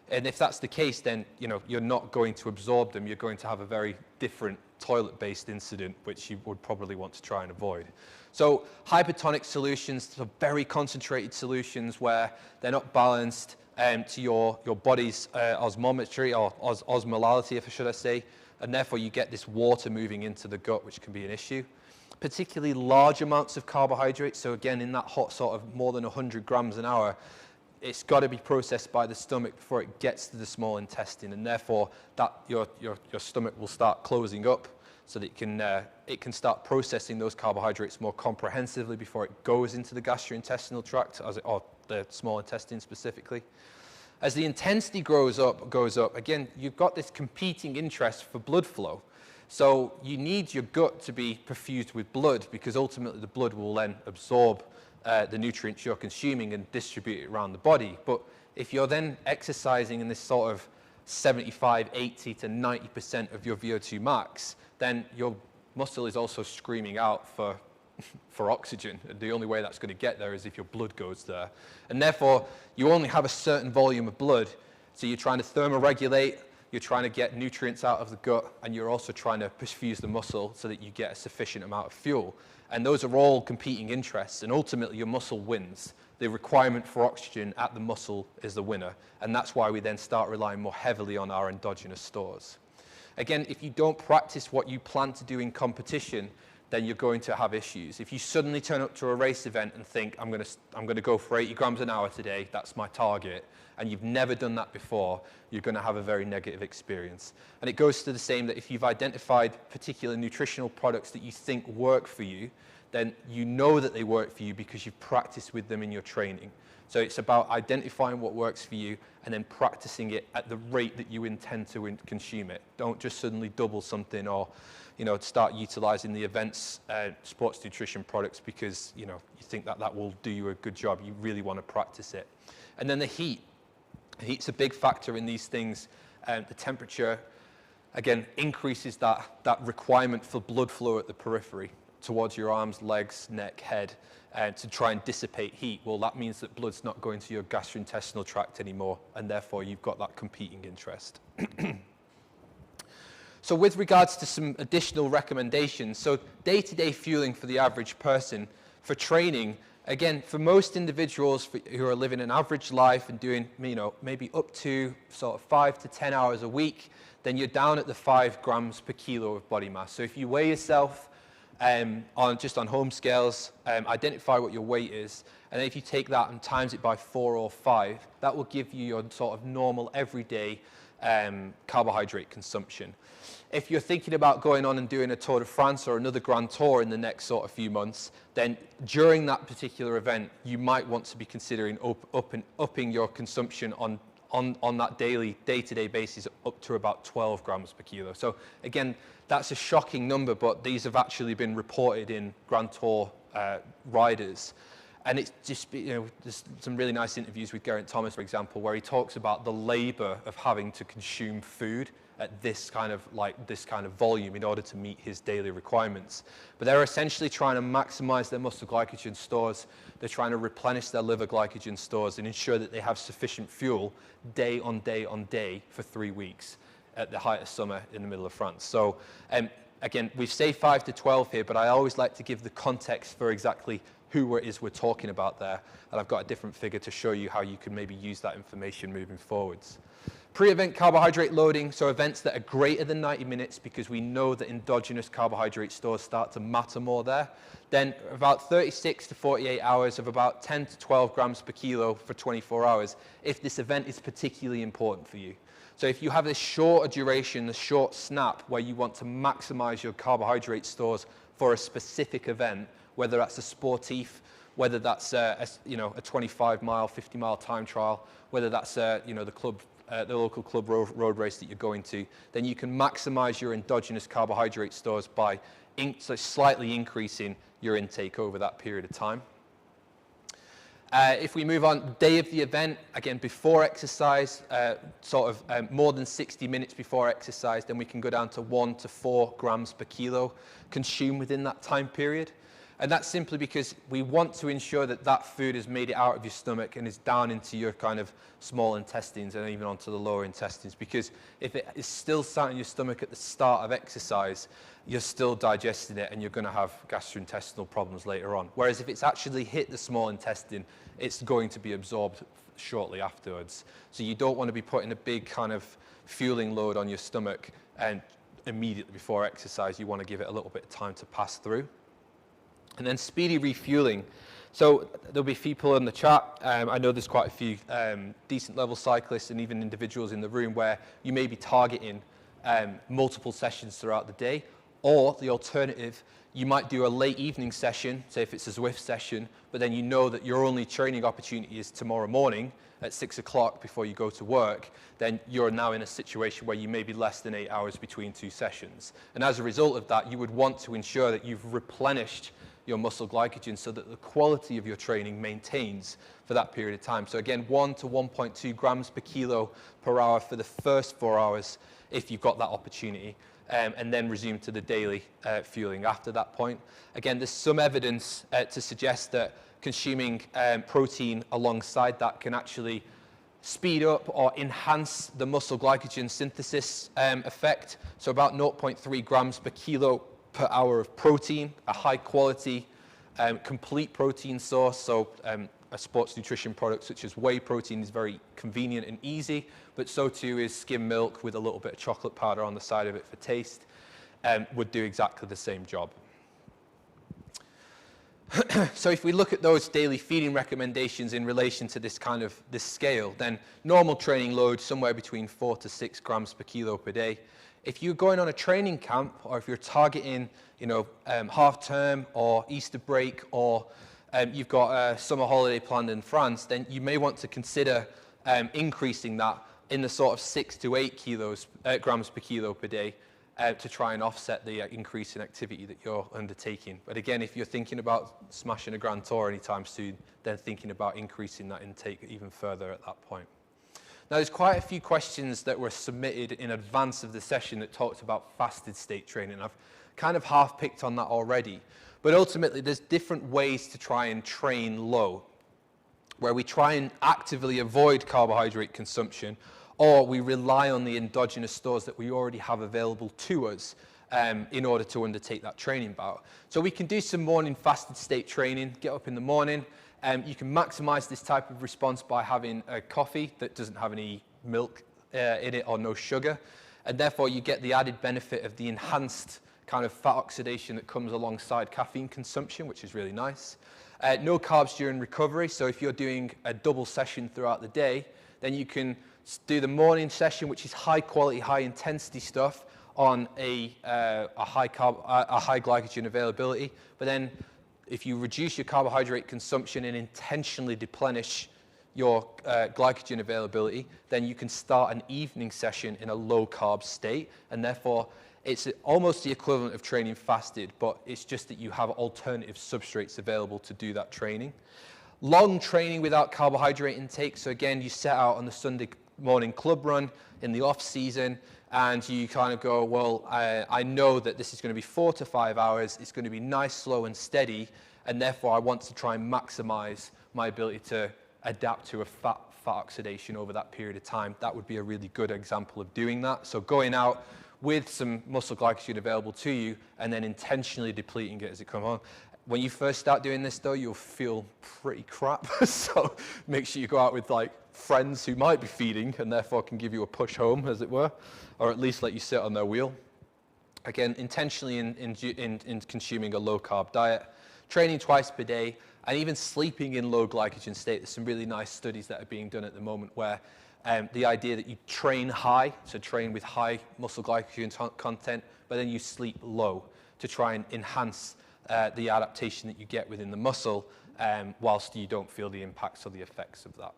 And if that's the case, then you're not going to absorb them. You're going to have a very different toilet-based incident, which you would probably want to try and avoid. So hypertonic solutions, so very concentrated solutions where they're not balanced to your body's osmometry or osmolality, if should I say, and therefore you get this water moving into the gut, which can be an issue. Particularly large amounts of carbohydrates, so again in that hot sort of more than 100 grams an hour, it's got to be processed by the stomach before it gets to the small intestine, and therefore that your stomach will start closing up so that it can start processing those carbohydrates more comprehensively before it goes into the gastrointestinal tract, or the small intestine specifically. As the intensity goes up, again, you've got this competing interest for blood flow. So you need your gut to be perfused with blood because ultimately the blood will then absorb the nutrients you're consuming and distribute it around the body. But if you're then exercising in this sort of 75, 80 to 90% of your VO2 max, then your muscle is also screaming out for oxygen. And the only way that's going to get there is if your blood goes there. And therefore, you only have a certain volume of blood, so you're trying to thermoregulate you're trying to get nutrients out of the gut, and you're also trying to perfuse the muscle so that you get a sufficient amount of fuel. And those are all competing interests, and ultimately your muscle wins. The requirement for oxygen at the muscle is the winner, and that's why we then start relying more heavily on our endogenous stores. Again, if you don't practice what you plan to do in competition, then you're going to have issues. If you suddenly turn up to a race event and think, I'm going to go for 80 grams an hour today, that's my target, and you've never done that before, you're going to have a very negative experience. And it goes to the same that if you've identified particular nutritional products that you think work for you, then you know that they work for you because you've practiced with them in your training. So it's about identifying what works for you and then practicing it at the rate that you intend to consume it. Don't just suddenly double something or start utilizing the events sports nutrition products because you think that will do you a good job. You really want to practice it. And then the heat. Heat's a big factor in these things. The temperature, again, increases that requirement for blood flow at the periphery towards your arms, legs, neck, head, to try and dissipate heat. Well, that means that blood's not going to your gastrointestinal tract anymore, and therefore you've got that competing interest. So with regards to some additional recommendations, so day-to-day fueling for the average person, for training, again, for most individuals who are living an average life and doing, maybe up to sort of 5 to 10 hours a week, then you're down at the 5 grams per kilo of body mass. So if you weigh yourself on home scales, identify what your weight is, and then if you take that and times it by 4 or 5, that will give you your sort of normal everyday carbohydrate consumption. If you're thinking about going on and doing a Tour de France or another Grand Tour in the next sort of few months, then during that particular event, you might want to be considering upping your consumption on that day-to-day basis up to about 12 grams per kilo. So again, that's a shocking number, but these have actually been reported in Grand Tour riders. And it's just, there's some really nice interviews with Geraint Thomas, for example, where he talks about the labor of having to consume food at this kind of volume in order to meet his daily requirements. But they're essentially trying to maximize their muscle glycogen stores. They're trying to replenish their liver glycogen stores and ensure that they have sufficient fuel day on day on day for 3 weeks at the height of summer in the middle of France. So again, we say 5 to 12 here, but I always like to give the context for exactly who it is we're talking about there. And I've got a different figure to show you how you can maybe use that information moving forwards. Pre-event carbohydrate loading, so events that are greater than 90 minutes because we know that endogenous carbohydrate stores start to matter more there. Then about 36 to 48 hours of about 10 to 12 grams per kilo for 24 hours if this event is particularly important for you. So if you have this shorter duration, the short snap where you want to maximize your carbohydrate stores for a specific event, whether that's a sportif, whether that's a 25-mile, 50-mile time trial, whether that's the local club road race that you're going to, then you can maximize your endogenous carbohydrate stores by slightly increasing your intake over that period of time. If we move on, day of the event, again, before exercise, more than 60 minutes before exercise, then we can go down to 1 to 4 grams per kilo consumed within that time period. And that's simply because we want to ensure that that food has made it out of your stomach and is down into your kind of small intestines and even onto the lower intestines. Because if it is still sat in your stomach at the start of exercise, you're still digesting it and you're going to have gastrointestinal problems later on. Whereas if it's actually hit the small intestine, it's going to be absorbed shortly afterwards. So you don't want to be putting a big kind of fueling load on your stomach and immediately before exercise. You want to give it a little bit of time to pass through. And then speedy refueling. So there'll be people in the chat. I know there's quite a few decent level cyclists and even individuals in the room where you may be targeting multiple sessions throughout the day. Or the alternative, you might do a late evening session, say if it's a Zwift session, but then you know that your only training opportunity is tomorrow morning at 6 o'clock before you go to work, then you're now in a situation where you may be less than 8 hours between 2 sessions. And as a result of that, you would want to ensure that you've replenished your muscle glycogen so that the quality of your training maintains for that period of time. So again, 1 to 1.2 grams per kilo per hour for the first 4 hours if you've got that opportunity, and then resume to the daily fueling after that point. Again, there's some evidence to suggest that consuming protein alongside that can actually speed up or enhance the muscle glycogen synthesis effect. So about 0.3 grams per kilo per hour of protein, a high quality, complete protein source. So a sports nutrition product such as whey protein is very convenient and easy, but so too is skim milk with a little bit of chocolate powder on the side of it for taste, would do exactly the same job. So if we look at those daily feeding recommendations in relation to this scale, then normal training load somewhere between 4 to 6 grams per kilo per day. If you're going on a training camp, or if you're targeting, half term or Easter break, or you've got a summer holiday planned in France, then you may want to consider increasing that in the sort of 6 to 8 grams per kilo per day. To try and offset the increase in activity that you're undertaking. But again, if you're thinking about smashing a Grand Tour anytime soon, then thinking about increasing that intake even further at that point. Now, there's quite a few questions that were submitted in advance of the session that talked about fasted state training. I've kind of half picked on that already. But ultimately, there's different ways to try and train low, where we try and actively avoid carbohydrate consumption, or we rely on the endogenous stores that we already have available to us in order to undertake that training bout. So we can do some morning fasted state training, get up in the morning. You can maximize this type of response by having a coffee that doesn't have any milk in it or no sugar. And therefore you get the added benefit of the enhanced kind of fat oxidation that comes alongside caffeine consumption, which is really nice. No carbs during recovery. So if you're doing a double session throughout the day, then you can do the morning session, which is high quality, high intensity stuff on a high glycogen availability. But then if you reduce your carbohydrate consumption and intentionally deplenish your glycogen availability, then you can start an evening session in a low carb state. And therefore, it's almost the equivalent of training fasted, but it's just that you have alternative substrates available to do that training. Long training without carbohydrate intake. So again, you set out on the Sunday morning club run in the off season, and you kind of go, well, I know that this is going to be 4 to 5 hours. It's going to be nice, slow, and steady, and therefore I want to try and maximize my ability to adapt to a fat oxidation over that period of time. That would be a really good example of doing that. So going out with some muscle glycogen available to you, and then intentionally depleting it as it comes on. When you first start doing this, though, you'll feel pretty crap. So make sure you go out with like friends who might be feeding and therefore can give you a push home, as it were, or at least let you sit on their wheel. Again, intentionally in consuming a low-carb diet, training twice per day, and even sleeping in low glycogen state. There's some really nice studies that are being done at the moment where the idea that you train high, so train with high muscle glycogen content, but then you sleep low to try and enhance the adaptation that you get within the muscle whilst you don't feel the impacts or the effects of that.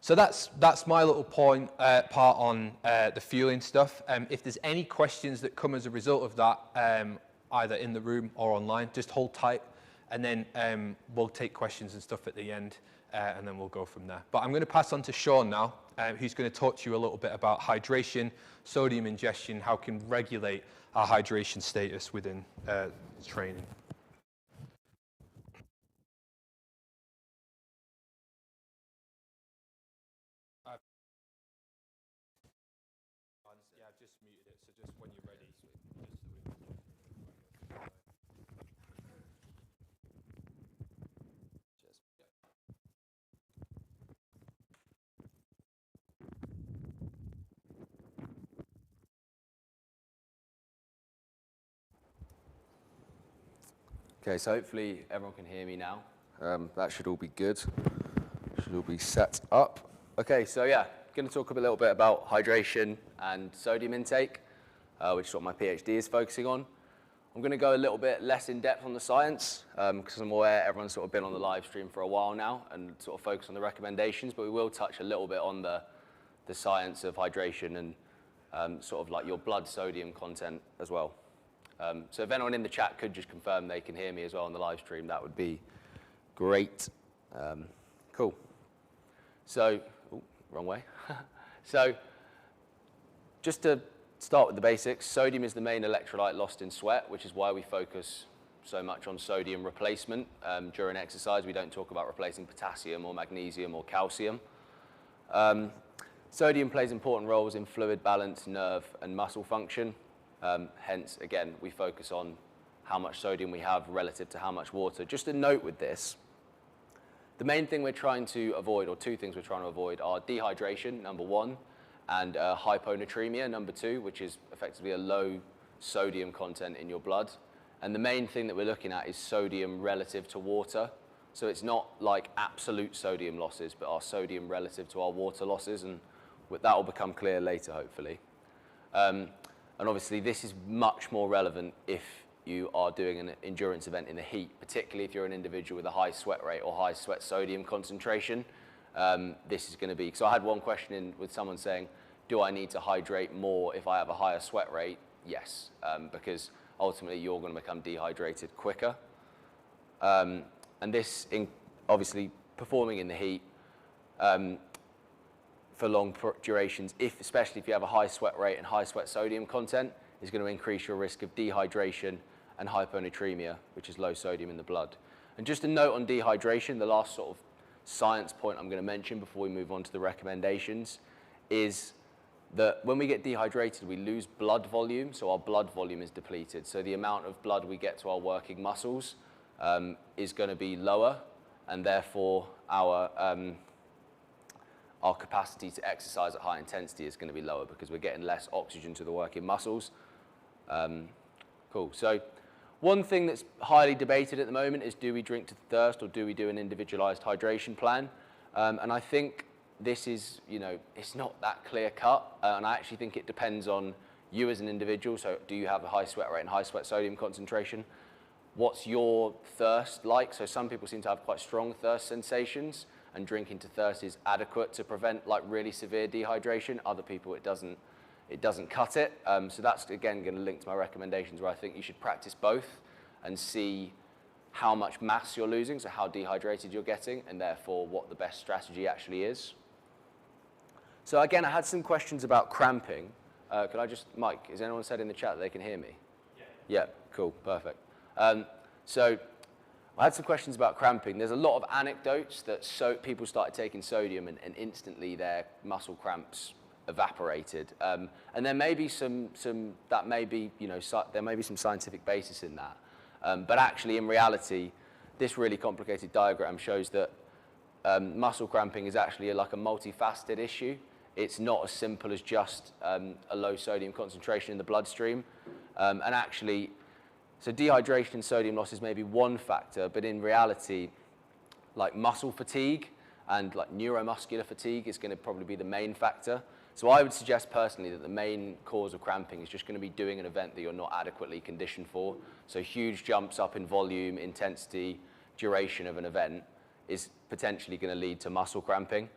So that's my little part on the fueling stuff. If there's any questions that come as a result of that, either in the room or online, just hold tight, and then we'll take questions and stuff at the end, and then we'll go from there. But I'm going to pass on to Sean now, who's going to talk to you a little bit about hydration, sodium ingestion, how can regulate our hydration status within training. Yeah, I've just muted it, so just when you're ready. Okay, so hopefully everyone can hear me now. That should all be good. Should all be set up. Okay, so yeah, going to talk a little bit about hydration and sodium intake, which is what my PhD is focusing on. I'm going to go a little bit less in depth on the science, because I'm aware everyone's sort of been on the live stream for a while now and sort of focus on the recommendations, but we will touch a little bit on the science of hydration and sort of like your blood sodium content as well. So if anyone in the chat could just confirm they can hear me as well on the live stream, that would be great. Cool. So, wrong way. So, just to start with the basics, sodium is the main electrolyte lost in sweat, which is why we focus so much on sodium replacement during exercise. We don't talk about replacing potassium or magnesium or calcium. Sodium plays important roles in fluid balance, nerve, and muscle function. Hence, again, we focus on how much sodium we have relative to how much water. Just a note with this, the main thing we're trying to avoid, or two things we're trying to avoid, are dehydration, number one, and hyponatremia, number two, which is effectively a low sodium content in your blood. And the main thing that we're looking at is sodium relative to water. So it's not like absolute sodium losses, but our sodium relative to our water losses, and that will become clear later, hopefully. And obviously, this is much more relevant if you are doing an endurance event in the heat, particularly if you're an individual with a high sweat rate or high sweat sodium concentration. This is going to be, so I had one question in with someone saying, do I need to hydrate more if I have a higher sweat rate? Yes, because ultimately you're going to become dehydrated quicker. And this, obviously, performing in the heat for long durations, especially if you have a high sweat rate and high sweat sodium content, is going to increase your risk of dehydration and hyponatremia, which is low sodium in the blood. And just a note on dehydration, the last sort of science point I'm going to mention before we move on to the recommendations, is that when we get dehydrated, we lose blood volume, so our blood volume is depleted. So the amount of blood we get to our working muscles is going to be lower, and therefore our capacity to exercise at high intensity is going to be lower because we're getting less oxygen to the working muscles. Cool. So one thing that's highly debated at the moment is, do we drink to thirst or do we do an individualized hydration plan? And I think this is, it's not that clear cut. And I actually think it depends on you as an individual. So do you have a high sweat rate and high sweat sodium concentration? What's your thirst like? So some people seem to have quite strong thirst sensations, and drinking to thirst is adequate to prevent like really severe dehydration. Other people, it doesn't cut it. So that's, again, going to link to my recommendations, where I think you should practice both and see how much mass you're losing, so how dehydrated you're getting, and therefore what the best strategy actually is. So again, I had some questions about cramping. Could I just, Mike, has anyone said in the chat that they can hear me? Yeah, cool, perfect. So I had some questions about cramping. There's a lot of anecdotes that people started taking sodium and instantly their muscle cramps evaporated. And there may be some scientific basis in that. But actually, in reality, this really complicated diagram shows that muscle cramping is actually like a multifaceted issue. It's not as simple as just a low sodium concentration in the bloodstream. And actually, so dehydration and sodium loss is maybe one factor, but in reality, like muscle fatigue and like neuromuscular fatigue is going to probably be the main factor. So I would suggest personally that the main cause of cramping is just going to be doing an event that you're not adequately conditioned for. So huge jumps up in volume, intensity, duration of an event is potentially going to lead to muscle cramping.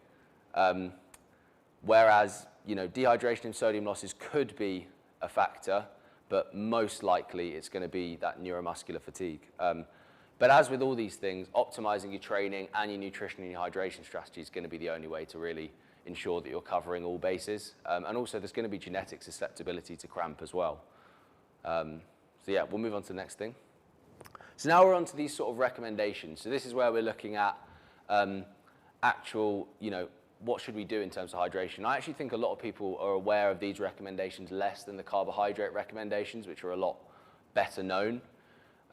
Whereas, dehydration and sodium losses could be a factor, but most likely it's going to be that neuromuscular fatigue. But as with all these things, optimizing your training and your nutrition and your hydration strategy is going to be the only way to really ensure that you're covering all bases. And also there's going to be genetic susceptibility to cramp as well. So yeah, we'll move on to the next thing. So now we're on to these sort of recommendations. So this is where we're looking at actual, what should we do in terms of hydration? I actually think a lot of people are aware of these recommendations less than the carbohydrate recommendations, which are a lot better known.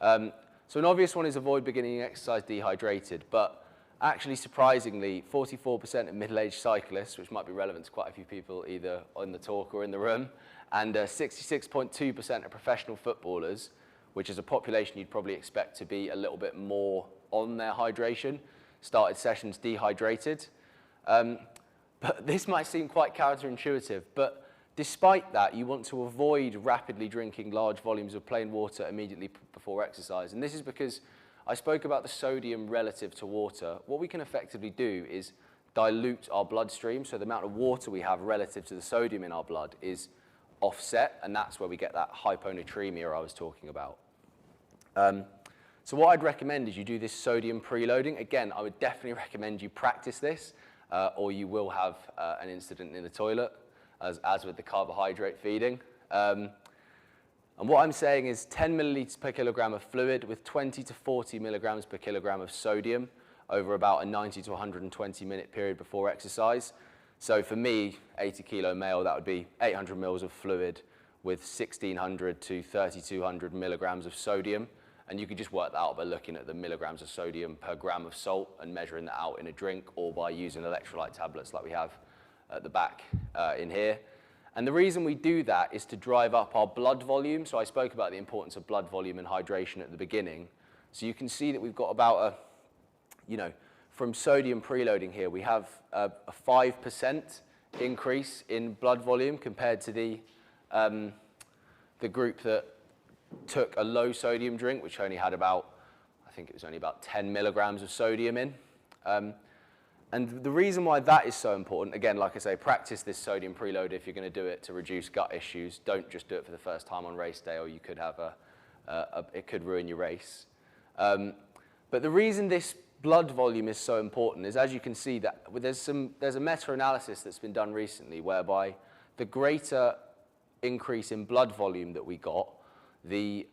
So an obvious one is avoid beginning exercise dehydrated, but actually surprisingly, 44% of middle-aged cyclists, which might be relevant to quite a few people either on the talk or in the room, and 66.2% of professional footballers, which is a population you'd probably expect to be a little bit more on their hydration, started sessions dehydrated. But this might seem quite counterintuitive, but despite that, you want to avoid rapidly drinking large volumes of plain water immediately before exercise. And this is because I spoke about the sodium relative to water. What we can effectively do is dilute our bloodstream, so the amount of water we have relative to the sodium in our blood is offset, and that's where we get that hyponatremia I was talking about. So what I'd recommend is you do this sodium preloading. Again, I would definitely recommend you practice this, or you will have an incident in the toilet, as with the carbohydrate feeding. And what I'm saying is 10 milliliters per kilogram of fluid with 20 to 40 milligrams per kilogram of sodium over about a 90 to 120 minute period before exercise. So for me, 80 kilo male, that would be 800 mils of fluid with 1600 to 3200 milligrams of sodium. And you could just work that out by looking at the milligrams of sodium per gram of salt and measuring that out in a drink, or by using electrolyte tablets like we have at the back in here. And the reason we do that is to drive up our blood volume. So I spoke about the importance of blood volume and hydration at the beginning. So you can see that we've got about from sodium preloading here, we have a 5% increase in blood volume compared to the group that took a low sodium drink, which only had about, I think it was only about 10 milligrams of sodium in. And the reason why that is so important, again, like I say, practice this sodium preload if you're going to do it to reduce gut issues. Don't just do it for the first time on race day, or you could have it could ruin your race. But the reason this blood volume is so important is, as you can see, that there's a meta-analysis that's been done recently whereby the greater increase in blood volume that we got, the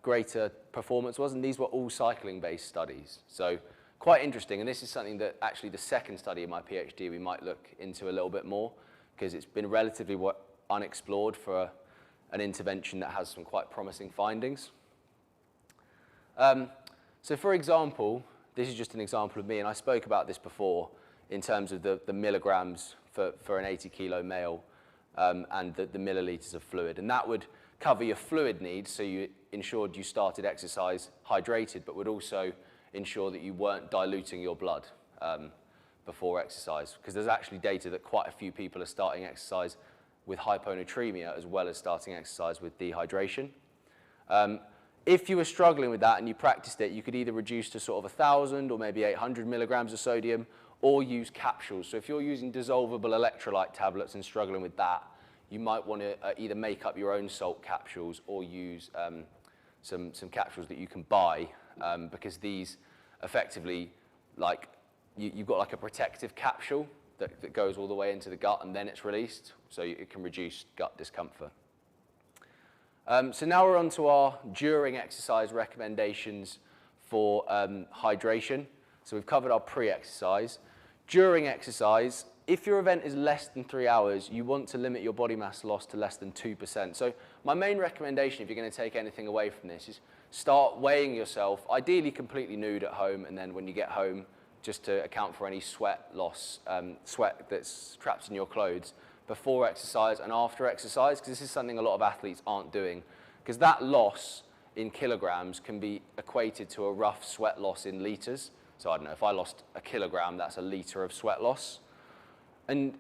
greater performance was, and these were all cycling-based studies. So quite interesting, and this is something that actually the second study of my PhD we might look into a little bit more, because it's been relatively unexplored for an intervention that has some quite promising findings. So for example, this is just an example of me, and I spoke about this before in terms of the milligrams for an 80 kilo male and the milliliters of fluid, and that would cover your fluid needs, so you ensured you started exercise hydrated, but would also ensure that you weren't diluting your blood before exercise, because there's actually data that quite a few people are starting exercise with hyponatremia as well as starting exercise with dehydration. If you were struggling with that and you practiced it, you could either reduce to sort of 1,000 or maybe 800 milligrams of sodium, or use capsules. So if you're using dissolvable electrolyte tablets and struggling with that, you might want to either make up your own salt capsules or use some capsules that you can buy, because these effectively, like, you've got like a protective capsule that goes all the way into the gut and then it's released, so it can reduce gut discomfort. So now we're on to our during exercise recommendations for hydration. So we've covered our pre-exercise. During exercise, if your event is less than 3 hours, you want to limit your body mass loss to less than 2%. So my main recommendation, if you're going to take anything away from this, is start weighing yourself, ideally completely nude at home, and then when you get home, just to account for any sweat loss, sweat that's trapped in your clothes, before exercise and after exercise, because this is something a lot of athletes aren't doing, because that loss in kilograms can be equated to a rough sweat loss in liters. So I don't know, if I lost a kilogram, that's a liter of sweat loss. And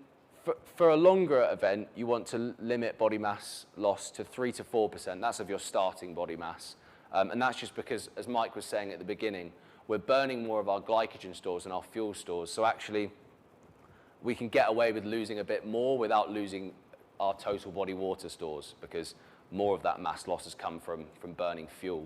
for a longer event, you want to limit body mass loss to 3 to 4%. That's of your starting body mass. And that's just because, as Mike was saying at the beginning, we're burning more of our glycogen stores and our fuel stores. So actually, we can get away with losing a bit more without losing our total body water stores, because more of that mass loss has come from burning fuel.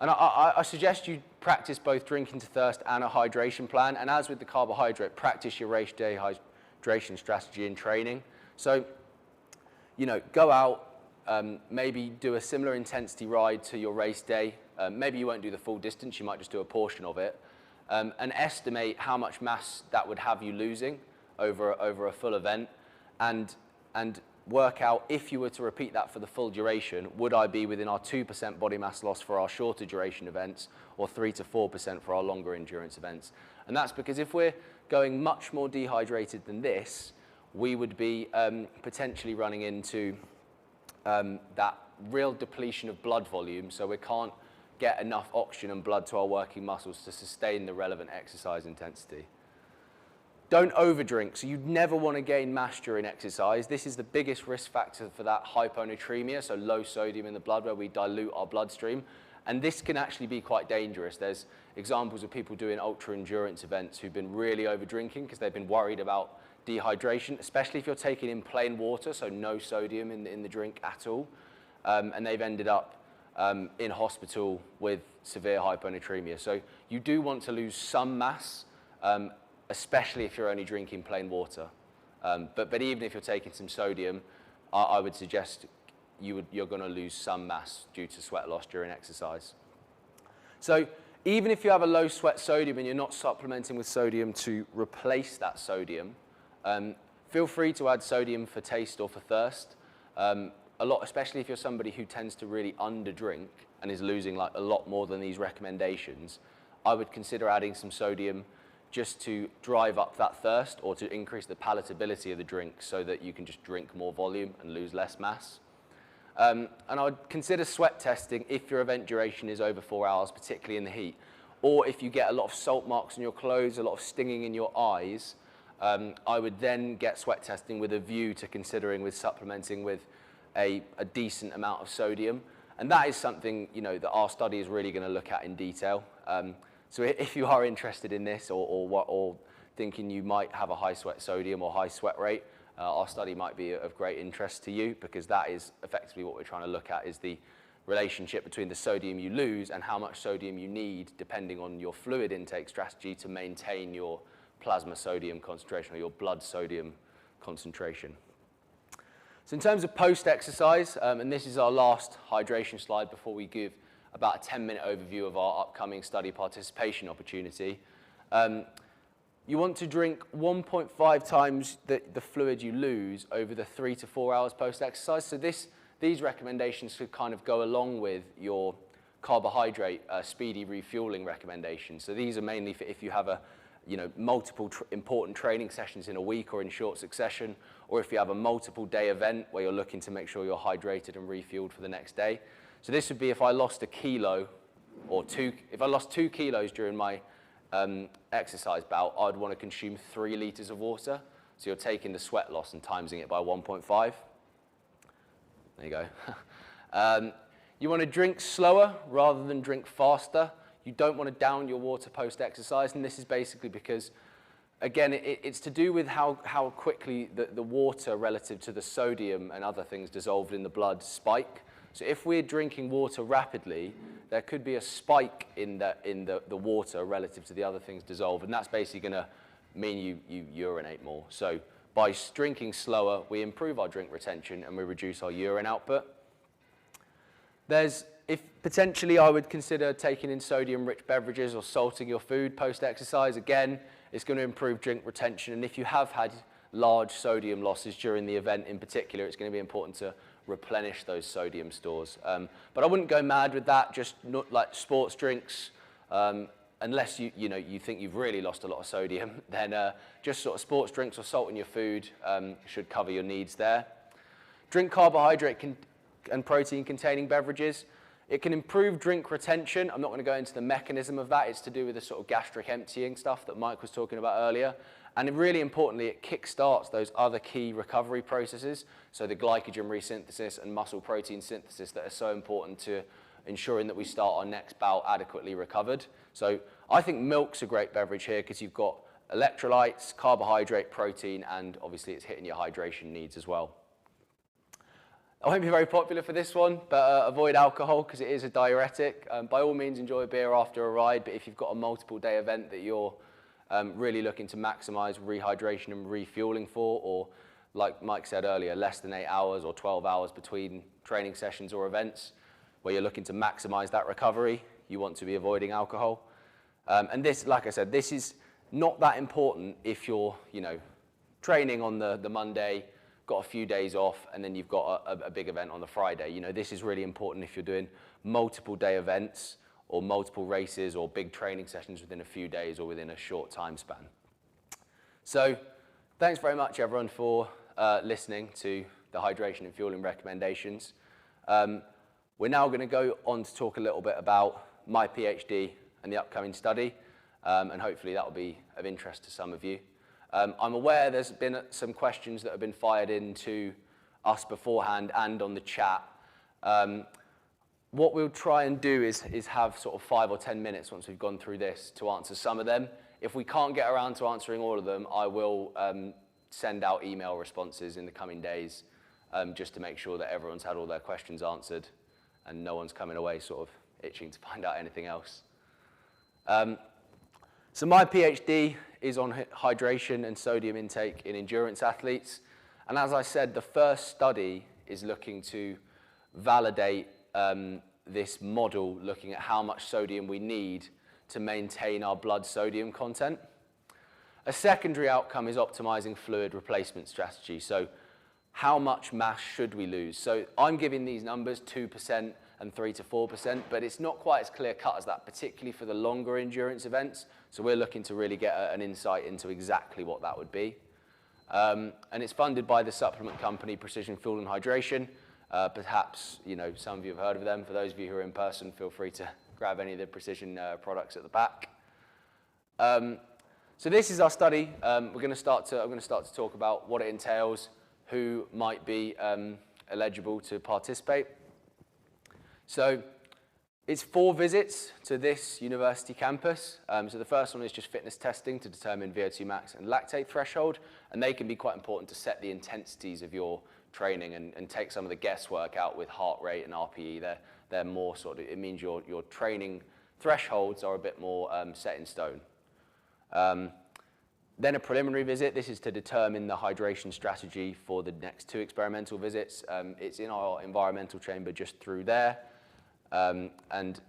And I suggest you practice both drinking to thirst and a hydration plan. And as with the carbohydrate, practice your race day hydration strategy in training. So, go out, maybe do a similar intensity ride to your race day. Maybe you won't do the full distance, you might just do a portion of it. And estimate how much mass that would have you losing over a full event, and work out, if you were to repeat that for the full duration, would I be within our 2% body mass loss for our shorter duration events, or 3 to 4% for our longer endurance events? And that's because if we're going much more dehydrated than this, we would be potentially running into that real depletion of blood volume, so we can't get enough oxygen and blood to our working muscles to sustain the relevant exercise intensity. Don't overdrink. So you'd never want to gain mass during exercise. This is the biggest risk factor for that hyponatremia, so low sodium in the blood, where we dilute our bloodstream. And this can actually be quite dangerous. There's examples of people doing ultra endurance events who've been really overdrinking because they've been worried about dehydration, especially if you're taking in plain water, so no sodium in the drink at all. And they've ended up in hospital with severe hyponatremia. So you do want to lose some mass, especially if you're only drinking plain water. But even if you're taking some sodium, I would suggest you're going to lose some mass due to sweat loss during exercise. So even if you have a low sweat sodium and you're not supplementing with sodium to replace that sodium, Feel free to add sodium for taste or for thirst. A lot, especially if you're somebody who tends to really underdrink and is losing like a lot more than these recommendations, I would consider adding some sodium just to drive up that thirst or to increase the palatability of the drink so that you can just drink more volume and lose less mass. And I would consider sweat testing if your event duration is over 4 hours, particularly in the heat. Or if you get a lot of salt marks on your clothes, a lot of stinging in your eyes, I would then get sweat testing with a view to considering with supplementing with a decent amount of sodium. And that is something, you know, that our study is really going to look at in detail. So if you are interested in this or thinking you might have a high sweat sodium or high sweat rate, our study might be of great interest to you, because that is effectively what we're trying to look at, is the relationship between the sodium you lose and how much sodium you need depending on your fluid intake strategy to maintain your plasma sodium concentration or your blood sodium concentration. So in terms of post-exercise, and this is our last hydration slide before we give about a 10-minute overview of our upcoming study participation opportunity. You want to drink 1.5 times the fluid you lose over the 3 to 4 hours post-exercise. So these recommendations should kind of go along with your carbohydrate speedy refueling recommendations. So these are mainly for if you have multiple important training sessions in a week or in short succession, or if you have a multiple day event where you're looking to make sure you're hydrated and refueled for the next day. So this would be if I lost a kilo or if I lost 2 kilos during my exercise bout, I'd want to consume 3 liters of water. So you're taking the sweat loss and timesing it by 1.5. There you go. You want to drink slower rather than drink faster. You don't want to down your water post-exercise, and this is basically because, again, it's to do with how quickly the water relative to the sodium and other things dissolved in the blood spike. So if we're drinking water rapidly, there could be a spike in the water relative to the other things dissolved, and that's basically going to mean you urinate more. So by drinking slower, we improve our drink retention and we reduce our urine output. If potentially I would consider taking in sodium-rich beverages or salting your food post-exercise. Again, it's going to improve drink retention, and if you have had large sodium losses during the event in particular, it's going to be important to replenish those sodium stores. But I wouldn't go mad with that, just not like sports drinks, unless you think you've really lost a lot of sodium, then just sort of sports drinks or salt in your food should cover your needs there. Drink carbohydrate and protein-containing beverages. It can improve drink retention. I'm not going to go into the mechanism of that. It's to do with the sort of gastric emptying stuff that Mike was talking about earlier. And really importantly, it kickstarts those other key recovery processes, so the glycogen resynthesis and muscle protein synthesis that are so important to ensuring that we start our next bout adequately recovered. So I think milk's a great beverage here because you've got electrolytes, carbohydrate, protein, and obviously it's hitting your hydration needs as well. I won't be very popular for this one, but avoid alcohol because it is a diuretic. By all means, enjoy a beer after a ride, but if you've got a multiple day event that you're really looking to maximize rehydration and refueling for, or like Mike said earlier, less than 8 hours or 12 hours between training sessions or events where you're looking to maximize that recovery, you want to be avoiding alcohol. And this, like I said, this is not that important if you're, training on the Monday, got a few days off, and then you've got a big event on the Friday. This is really important if you're doing multiple day events or multiple races or big training sessions within a few days or within a short time span. So thanks very much, everyone, for listening to the hydration and fueling recommendations. We're now going to go on to talk a little bit about my PhD and the upcoming study, and hopefully that will be of interest to some of you. I'm aware there's been some questions that have been fired into us beforehand and on the chat. What we'll try and do is have sort of 5 or 10 minutes once we've gone through this to answer some of them. If we can't get around to answering all of them, I will send out email responses in the coming days just to make sure that everyone's had all their questions answered and no one's coming away sort of itching to find out anything else. So my PhD is on hydration and sodium intake in endurance athletes. And as I said, the first study is looking to validate this model, looking at how much sodium we need to maintain our blood sodium content. A secondary outcome is optimizing fluid replacement strategy. So how much mass should we lose? So I'm giving these numbers 2% and 3 to 4%, but it's not quite as clear cut as that, particularly for the longer endurance events. So we're looking to really get an insight into exactly what that would be. And it's funded by the supplement company Precision Fuel and Hydration. Perhaps some of you have heard of them. For those of you who are in person, feel free to grab any of the Precision products at the back. So this is our study. I'm going to start to talk about what it entails, who might be eligible to participate. So it's 4 visits to this university campus. So the first one is just fitness testing to determine VO2 max and lactate threshold, and they can be quite important to set the intensities of your training and take some of the guesswork out with heart rate and RPE. They're more sort of, it means your training thresholds are a bit more set in stone. Then a preliminary visit. This is to determine the hydration strategy for the next 2 experimental visits. It's in our environmental chamber just through there. And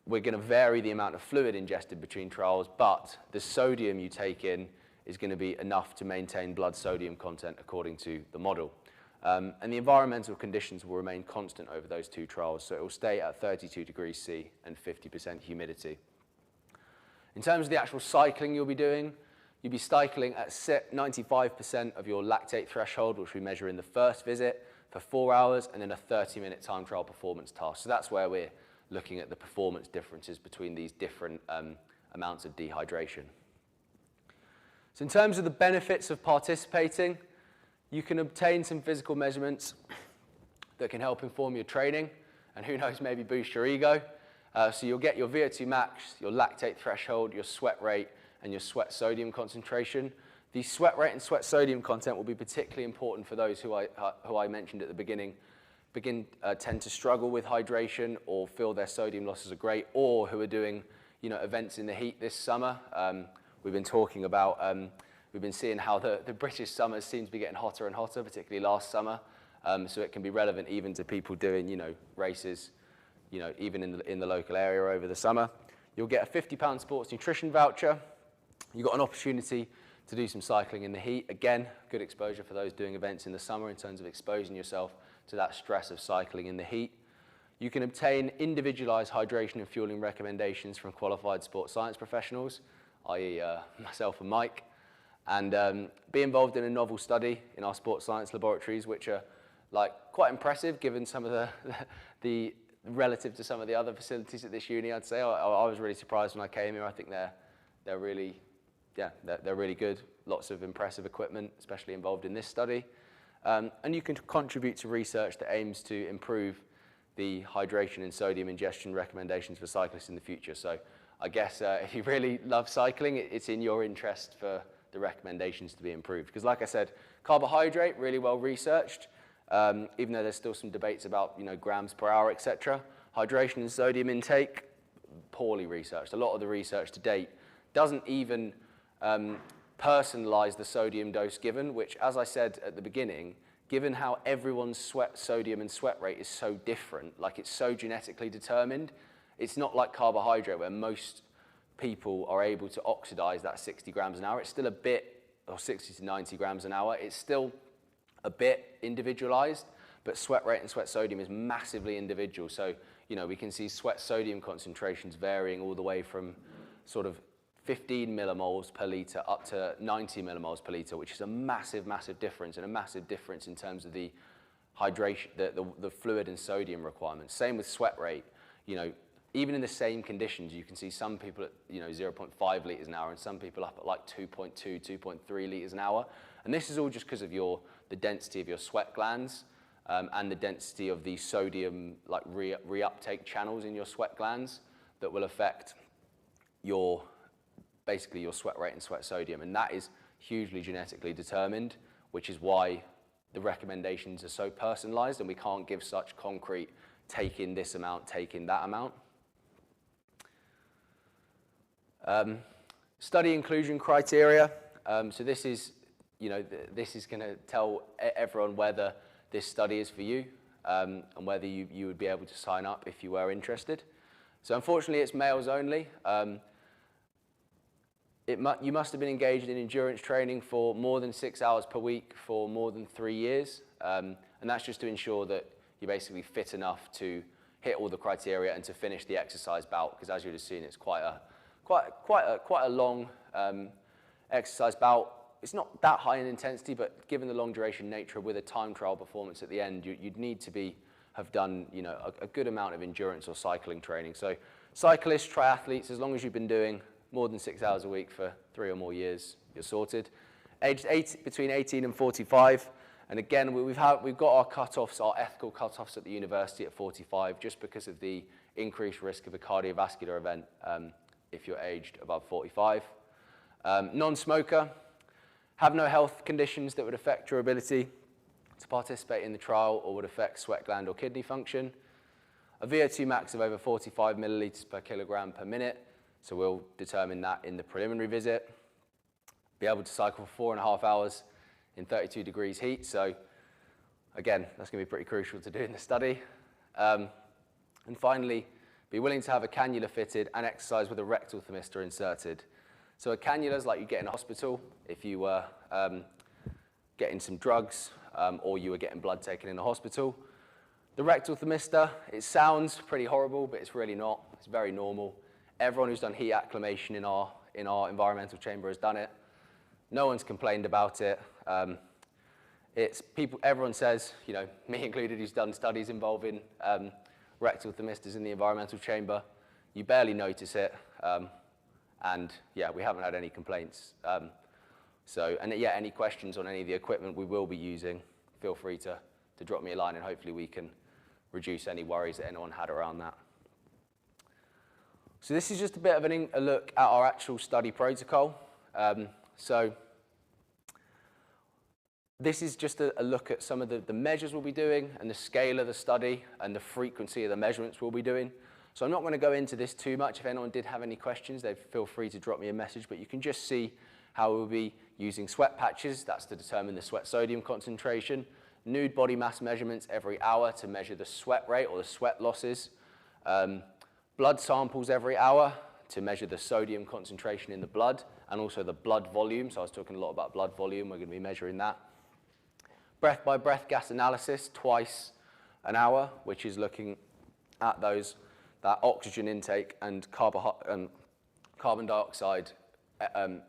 we're going to vary the amount of fluid ingested between trials, but the sodium you take in is going to be enough to maintain blood sodium content according to the model. And the environmental conditions will remain constant over those 2 trials, so it will stay at 32 degrees C and 50% humidity. In terms of the actual cycling you'll be doing, you'll be cycling at 95% of your lactate threshold, which we measure in the first visit, for 4 hours, and then a 30-minute time trial performance task. So that's where we're looking at the performance differences between these different amounts of dehydration. So in terms of the benefits of participating, you can obtain some physical measurements that can help inform your training, and who knows, maybe boost your ego. So you'll get your VO2 max, your lactate threshold, your sweat rate, and your sweat sodium concentration. The sweat rate and sweat sodium content will be particularly important for those who I mentioned at the beginning, tend to struggle with hydration or feel their sodium losses are great, or who are doing events in the heat this summer. We've been talking about, we've been seeing how the British summers seem to be getting hotter and hotter, particularly last summer. So it can be relevant even to people doing races, even in the local area over the summer. You'll get a £50 sports nutrition voucher. You've got an opportunity to do some cycling in the heat. Again, good exposure for those doing events in the summer in terms of exposing yourself to that stress of cycling in the heat. You can obtain individualized hydration and fueling recommendations from qualified sports science professionals, i.e. Myself and Mike, and be involved in a novel study in our sports science laboratories, which are quite impressive given some of the relative to some of the other facilities at this uni, I'd say. I was really surprised when I came here. I think they're really good. Lots of impressive equipment, especially involved in this study. And you can contribute to research that aims to improve the hydration and sodium ingestion recommendations for cyclists in the future. So I guess if you really love cycling, it's in your interest for the recommendations to be improved. Because like I said, carbohydrate, really well researched, even though there's still some debates about grams per hour, etc. Hydration and sodium intake, poorly researched. A lot of the research to date doesn't even personalize the sodium dose given, which, as I said at the beginning, given how everyone's sodium and sweat rate is so different, it's so genetically determined, it's not like carbohydrate where most people are able to oxidize that 60 grams an hour. It's still a bit, or 60 to 90 grams an hour. It's still a bit individualized, but sweat rate and sweat sodium is massively individual. So, we can see sweat sodium concentrations varying all the way from sort of 15 millimoles per litre up to 90 millimoles per litre, which is a massive, massive difference, and a massive difference in terms of the hydration, the fluid and sodium requirements. Same with sweat rate. Even in the same conditions, you can see some people at 0.5 litres an hour and some people up at 2.2, 2.3 litres an hour. And this is all just because of the density of your sweat glands and the density of the sodium reuptake channels in your sweat glands that will affect basically your sweat rate and sweat sodium. And that is hugely genetically determined, which is why the recommendations are so personalized and we can't give such concrete, take in this amount, take in that amount. Study inclusion criteria. So this is, this is going to tell everyone whether this study is for you and whether you would be able to sign up if you were interested. So unfortunately, it's males only. You must have been engaged in endurance training for more than 6 hours per week for more than 3 years. And that's just to ensure that you're basically fit enough to hit all the criteria and to finish the exercise bout, because as you'd have seen, it's quite a long exercise bout. It's not that high in intensity, but given the long duration nature with a time trial performance at the end, you'd need to have done a good amount of endurance or cycling training. So cyclists, triathletes, as long as you've been doing more than 6 hours a week for 3 or more years, you're sorted. Aged between 18 and 45. And again, we've got our cutoffs, our ethical cutoffs at the university at 45, just because of the increased risk of a cardiovascular event if you're aged above 45. Non-smoker, have no health conditions that would affect your ability to participate in the trial or would affect sweat gland or kidney function. A VO2 max of over 45 milliliters per kilogram per minute, so we'll determine that in the preliminary visit. Be able to cycle for 4.5 hours in 32 degrees heat, so again, that's going to be pretty crucial to do in the study. And finally, be willing to have a cannula fitted and exercise with a rectal thermistor inserted. So a cannula is like you get in a hospital if you were getting some drugs or you were getting blood taken in a hospital. The rectal thermistor, it sounds pretty horrible, but it's really not. It's very normal. Everyone who's done heat acclimation in our environmental chamber has done it. No one's complained about it. Everyone says, me included, who's done studies involving rectal thermistors in the environmental chamber, you barely notice it. And yeah, we haven't had any complaints. Any questions on any of the equipment we will be using, feel free to drop me a line and hopefully we can reduce any worries that anyone had around that. So this is just a bit of a look at our actual study protocol. So this is just a look at some of the measures we'll be doing and the scale of the study and the frequency of the measurements we'll be doing. So I'm not going to go into this too much. If anyone did have any questions, they'd feel free to drop me a message, but you can just see how we'll be using sweat patches. That's to determine the sweat sodium concentration. Nude body mass measurements every hour to measure the sweat rate or the sweat losses. Blood samples every hour to measure the sodium concentration in the blood and also the blood volume. So I was talking a lot about blood volume. We're going to be measuring that. Breath by breath gas analysis twice an hour, which is looking at that oxygen intake and carbon dioxide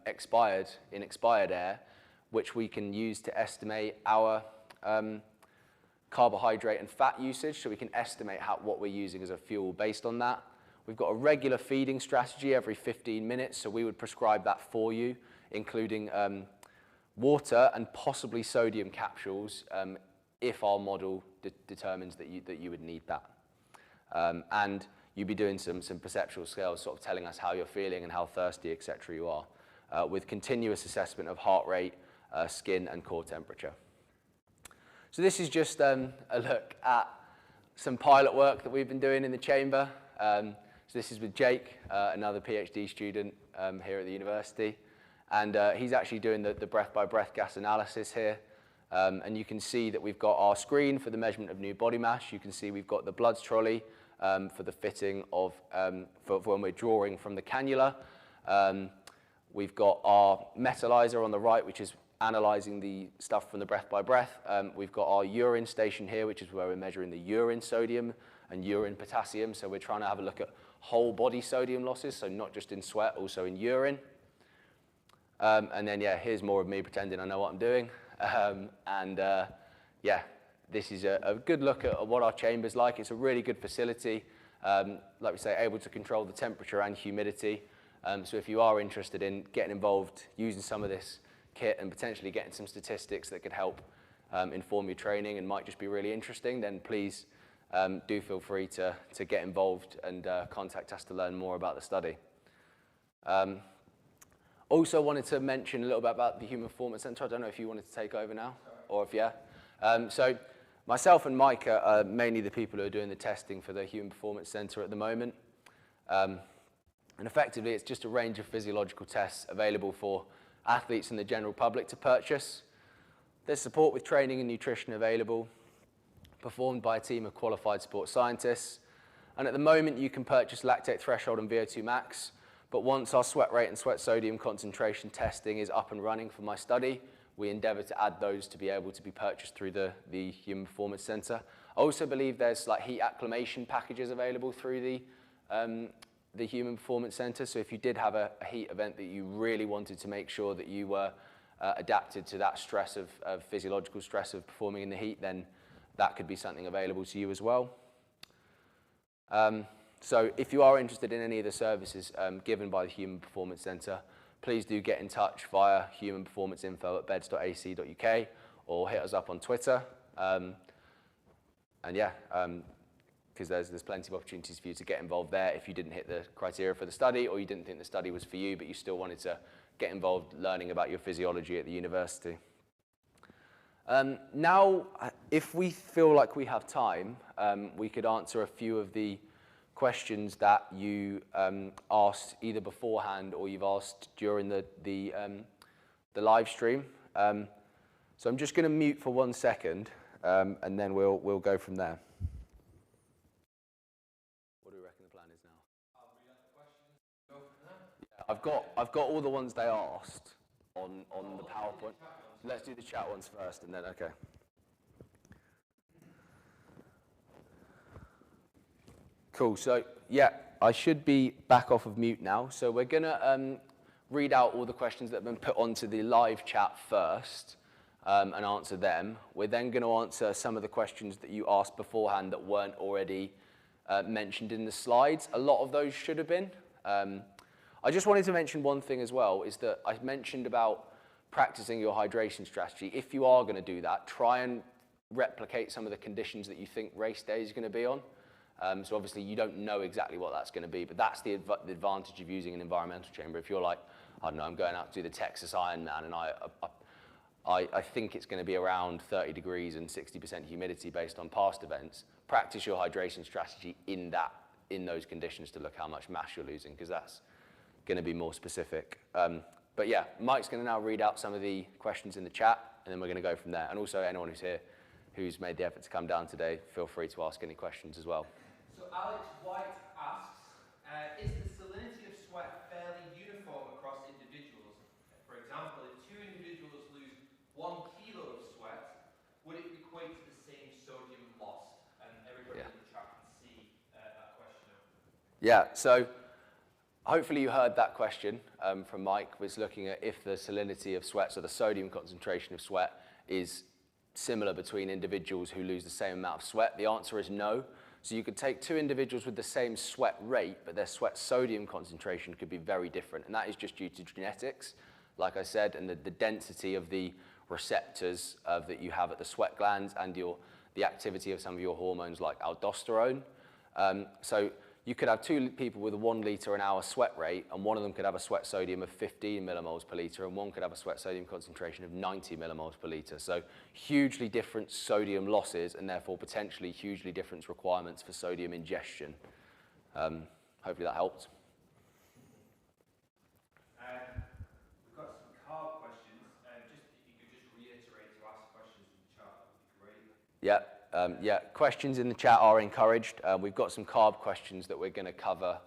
expired air, which we can use to estimate our carbohydrate and fat usage. So we can estimate what we're using as a fuel based on that. We've got a regular feeding strategy every 15 minutes, so we would prescribe that for you, including water and possibly sodium capsules if our model determines that you would need that. And you'd be doing some perceptual scales, sort of telling us how you're feeling and how thirsty, etc. you are, with continuous assessment of heart rate, skin and core temperature. So this is just a look at some pilot work that we've been doing in the chamber. So this is with Jake, another PhD student here at the university. And he's actually doing the breath-by-breath gas analysis here. And you can see that we've got our screen for the measurement of new body mass. You can see we've got the blood trolley for the fitting of, for when we're drawing from the cannula. We've got our metallizer on the right, which is analyzing the stuff from the breath-by-breath. We've got our urine station here, which is where we're measuring the urine sodium and urine potassium. So we're trying to have a look at whole body sodium losses, so not just in sweat, also in urine. And then, yeah, here's more of me pretending I know what I'm doing. Yeah, this is a good look at what our chamber's like. It's a really good facility, like we say, able to control the temperature and humidity. So if you are interested in getting involved, using some of this kit and potentially getting some statistics that could help inform your training and might just be really interesting, then please do feel free to get involved and contact us to learn more about the study. Also wanted to mention a little bit about the Human Performance Centre. I don't know if you wanted to take over now, or if yeah. So myself and Mike are mainly the people who are doing the testing for the Human Performance Centre at the moment. And effectively, it's just a range of physiological tests available for athletes and the general public to purchase. There's support with training and nutrition available, performed by a team of qualified sports scientists. And at the moment, you can purchase lactate threshold and VO2 max, But once our sweat rate and sweat sodium concentration testing is up and running for my study, we endeavour to add those to be able to be purchased through the Human Performance Centre. I also believe there's like heat acclimation packages available through the Human Performance Centre. So if you did have a heat event that you really wanted to make sure that you were adapted to that stress of physiological stress of performing in the heat, then that could be something available to you as well. So if you are interested in any of the services given by the Human Performance Centre, please do get in touch via humanperformanceinfo@beds.ac.uk or hit us up on Twitter. And yeah, because there's plenty of opportunities for you to get involved there if you didn't hit the criteria for the study or you didn't think the study was for you, but you still wanted to get involved learning about your physiology at the university. Now, if we feel like we have time, we could answer a few of the questions that you asked either beforehand or you've asked during the live stream. So I'm just going to mute for 1 second, and then we'll go from there. What do we reckon the plan is now? I'll read out the questions. Go from there. Yeah, I've got all the ones they asked on the PowerPoint. Let's do the chat ones first, and then okay. Cool, so yeah, I should be back off of mute now. So we're gonna read out all the questions that have been put onto the live chat first and answer them. We're then gonna answer some of the questions that you asked beforehand that weren't already mentioned in the slides. A lot of those should have been. I just wanted to mention one thing as well, is that I mentioned about practicing your hydration strategy. If you are gonna do that, try and replicate some of the conditions that you think race day is gonna be on. So obviously you don't know exactly what that's going to be, but that's the advantage of using an environmental chamber. If you're like, I don't know, I'm going out to do the Texas Ironman and I think it's going to be around 30 degrees and 60% humidity based on past events, practice your hydration strategy in those conditions to look how much mass you're losing, because that's going to be more specific. But yeah, Mike's going to now read out some of the questions in the chat, and then we're going to go from there. And also anyone who's here who's made the effort to come down today, feel free to ask any questions as well. So Alex White asks, is the salinity of sweat fairly uniform across individuals? For example, if 2 individuals lose 1 kilo of sweat, would it equate to the same sodium lost? And everybody in the chat can see that question. Yeah, so hopefully you heard that question from Mike, was looking at if the salinity of sweat, so the sodium concentration of sweat, is similar between individuals who lose the same amount of sweat. The answer is no. So you could take 2 individuals with the same sweat rate, but their sweat sodium concentration could be very different. And that is just due to genetics, like I said, and the density of the receptors that you have at the sweat glands and the activity of some of your hormones like aldosterone. So you could have 2 people with a 1 litre an hour sweat rate, and one of them could have a sweat sodium of 15 millimoles per litre, and one could have a sweat sodium concentration of 90 millimoles per litre. So hugely different sodium losses, and therefore potentially hugely different requirements for sodium ingestion. Hopefully that helped. We've got some carb questions. If you could just reiterate to ask questions in the chat, that would be great. Yeah. Yeah, questions in the chat are encouraged. We've got some carb questions that we're going to cover.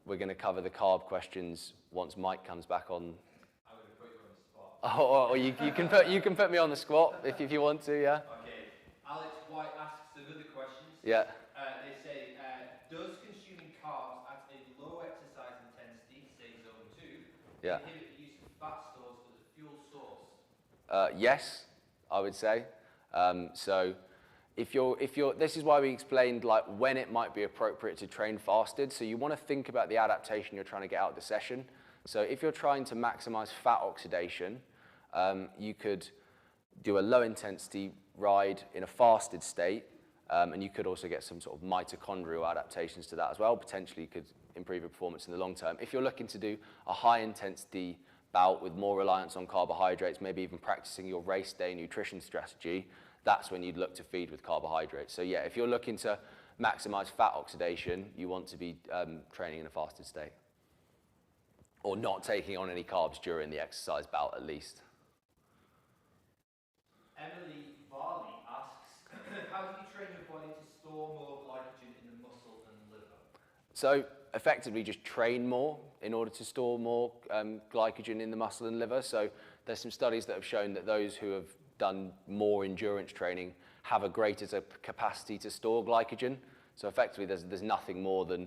We're going to cover the carb questions once Mike comes back on. I'm going to put you on the spot. Or you can put me on the spot if you want to. Yeah. Okay. Alex White asks another question. Yeah. They say, does consuming carbs at a low exercise intensity, say zone 2, inhibit the use of fat stores as a fuel source? Yes, I would say. So if you're, this is why we explained like when it might be appropriate to train fasted. So you want to think about the adaptation you're trying to get out of the session. So if you're trying to maximize fat oxidation, you could do a low intensity ride in a fasted state, and you could also get some sort of mitochondrial adaptations to that as well. Potentially could improve your performance in the long term. If you're looking to do a high intensity bout with more reliance on carbohydrates, maybe even practicing your race day nutrition strategy, that's when you'd look to feed with carbohydrates. So yeah, if you're looking to maximize fat oxidation, you want to be training in a fasted state. Or not taking on any carbs during the exercise bout at least. Emily Varley asks, how do you train your body to store more glycogen in the muscle and liver? So effectively just train more in order to store more glycogen in the muscle and liver. So there's some studies that have shown that those who have done more endurance training have a greater capacity to store glycogen. So effectively, there's nothing more than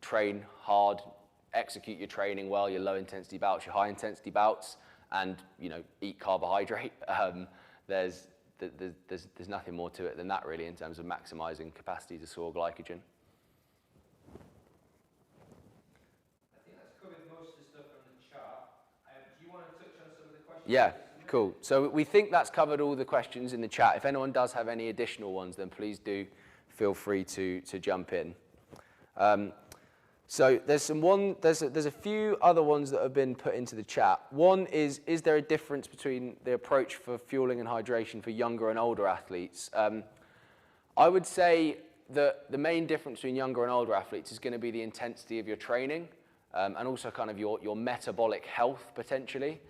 train hard, execute your training well, your low intensity bouts, your high intensity bouts, and eat carbohydrate. There's nothing more to it than that really in terms of maximizing capacity to store glycogen. I think that's covered most of the stuff on the chart. Do you want to touch on some of the questions? Yeah, cool. So we think that's covered all the questions in the chat. If anyone does have any additional ones, then please do feel free to jump in. So there's a few other ones that have been put into the chat. One is there a difference between the approach for fueling and hydration for younger and older athletes? I would say that the main difference between younger and older athletes is going to be the intensity of your training, and also kind of your metabolic health potentially.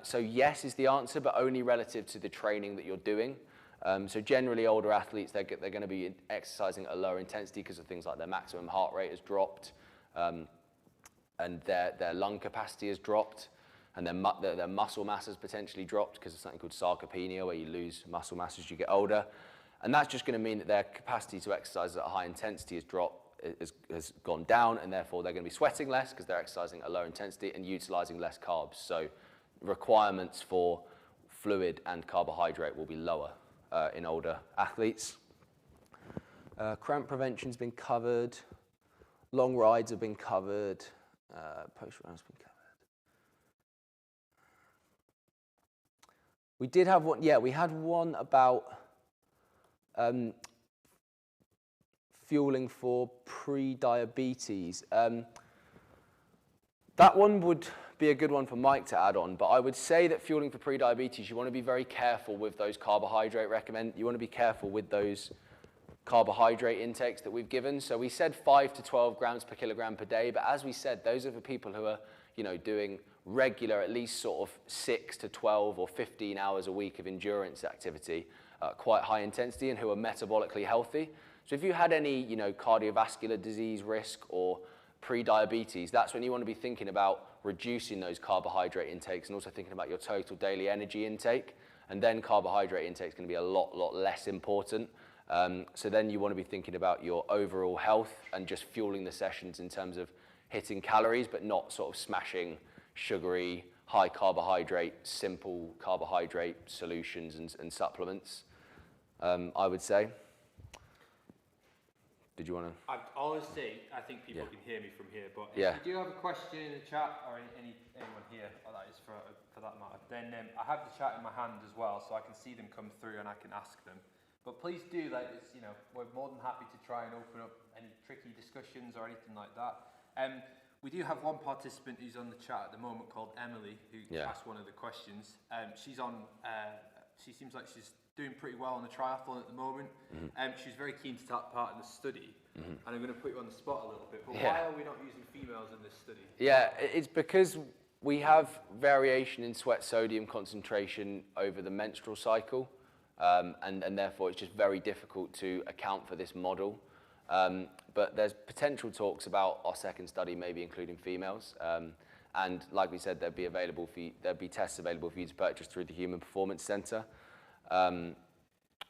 So yes is the answer, but only relative to the training that you're doing. So generally older athletes, they're going to be exercising at a lower intensity because of things like their maximum heart rate has dropped, and their lung capacity has dropped, and their muscle mass has potentially dropped because of something called sarcopenia, where you lose muscle mass as you get older. And that's just going to mean that their capacity to exercise at a high intensity has gone down, and therefore they're going to be sweating less because they're exercising at a lower intensity and utilizing less carbs. So requirements for fluid and carbohydrate will be lower in older athletes. Cramp prevention's been covered. Long rides have been covered. Post-run's been covered. We did have one, we had one about fueling for pre-diabetes. That one would be a good one for Mike to add on, but I would say that fueling for pre-diabetes, you want to be very careful with those carbohydrate you want to be careful with those carbohydrate intakes that we've given. So we said 5 to 12 grams per kilogram per day, but as we said, those are for people who are, doing regular, at least sort of 6 to 12 or 15 hours a week of endurance activity, quite high intensity, and who are metabolically healthy. So if you had any, cardiovascular disease risk or pre-diabetes, that's when you want to be thinking about reducing those carbohydrate intakes and also thinking about your total daily energy intake. And then carbohydrate intake is going to be a lot less important. So then you want to be thinking about your overall health and just fueling the sessions in terms of hitting calories, but not sort of smashing sugary, high carbohydrate, simple carbohydrate solutions and supplements, I would say. Did you want to? Honestly, I think people can hear me from here, but if you do have a question in the chat, or anyone here, or that is for that matter, then I have the chat in my hand as well, so I can see them come through and I can ask them. But please do, we're more than happy to try and open up any tricky discussions or anything like that. We do have one participant who's on the chat at the moment called Emily, who asked one of the questions. She's on. She seems like she's doing pretty well on the triathlon at the moment. She's very keen to take part in the study, and I'm going to put you on the spot a little bit. But why are we not using females in this study? Yeah, it's because we have variation in sweat sodium concentration over the menstrual cycle, and therefore it's just very difficult to account for this model. But there's potential talks about our second study maybe including females. And like we said, there'd be tests available for you to purchase through the Human Performance Center.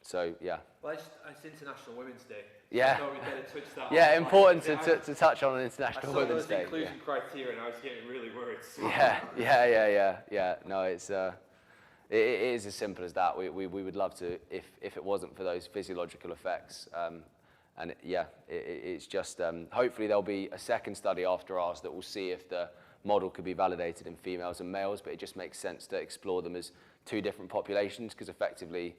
So yeah. Well, it's International Women's Day. Yeah. So I thought we'd better touch that. Yeah, important to touch on an International Women's Day. I saw those inclusion criteria and I was getting really worried. So. Yeah. No, it is as simple as that. We would love to, if it wasn't for those physiological effects. It's just, hopefully there'll be a second study after ours that will see if the model could be validated in females and males, but it just makes sense to explore them as two different populations because effectively,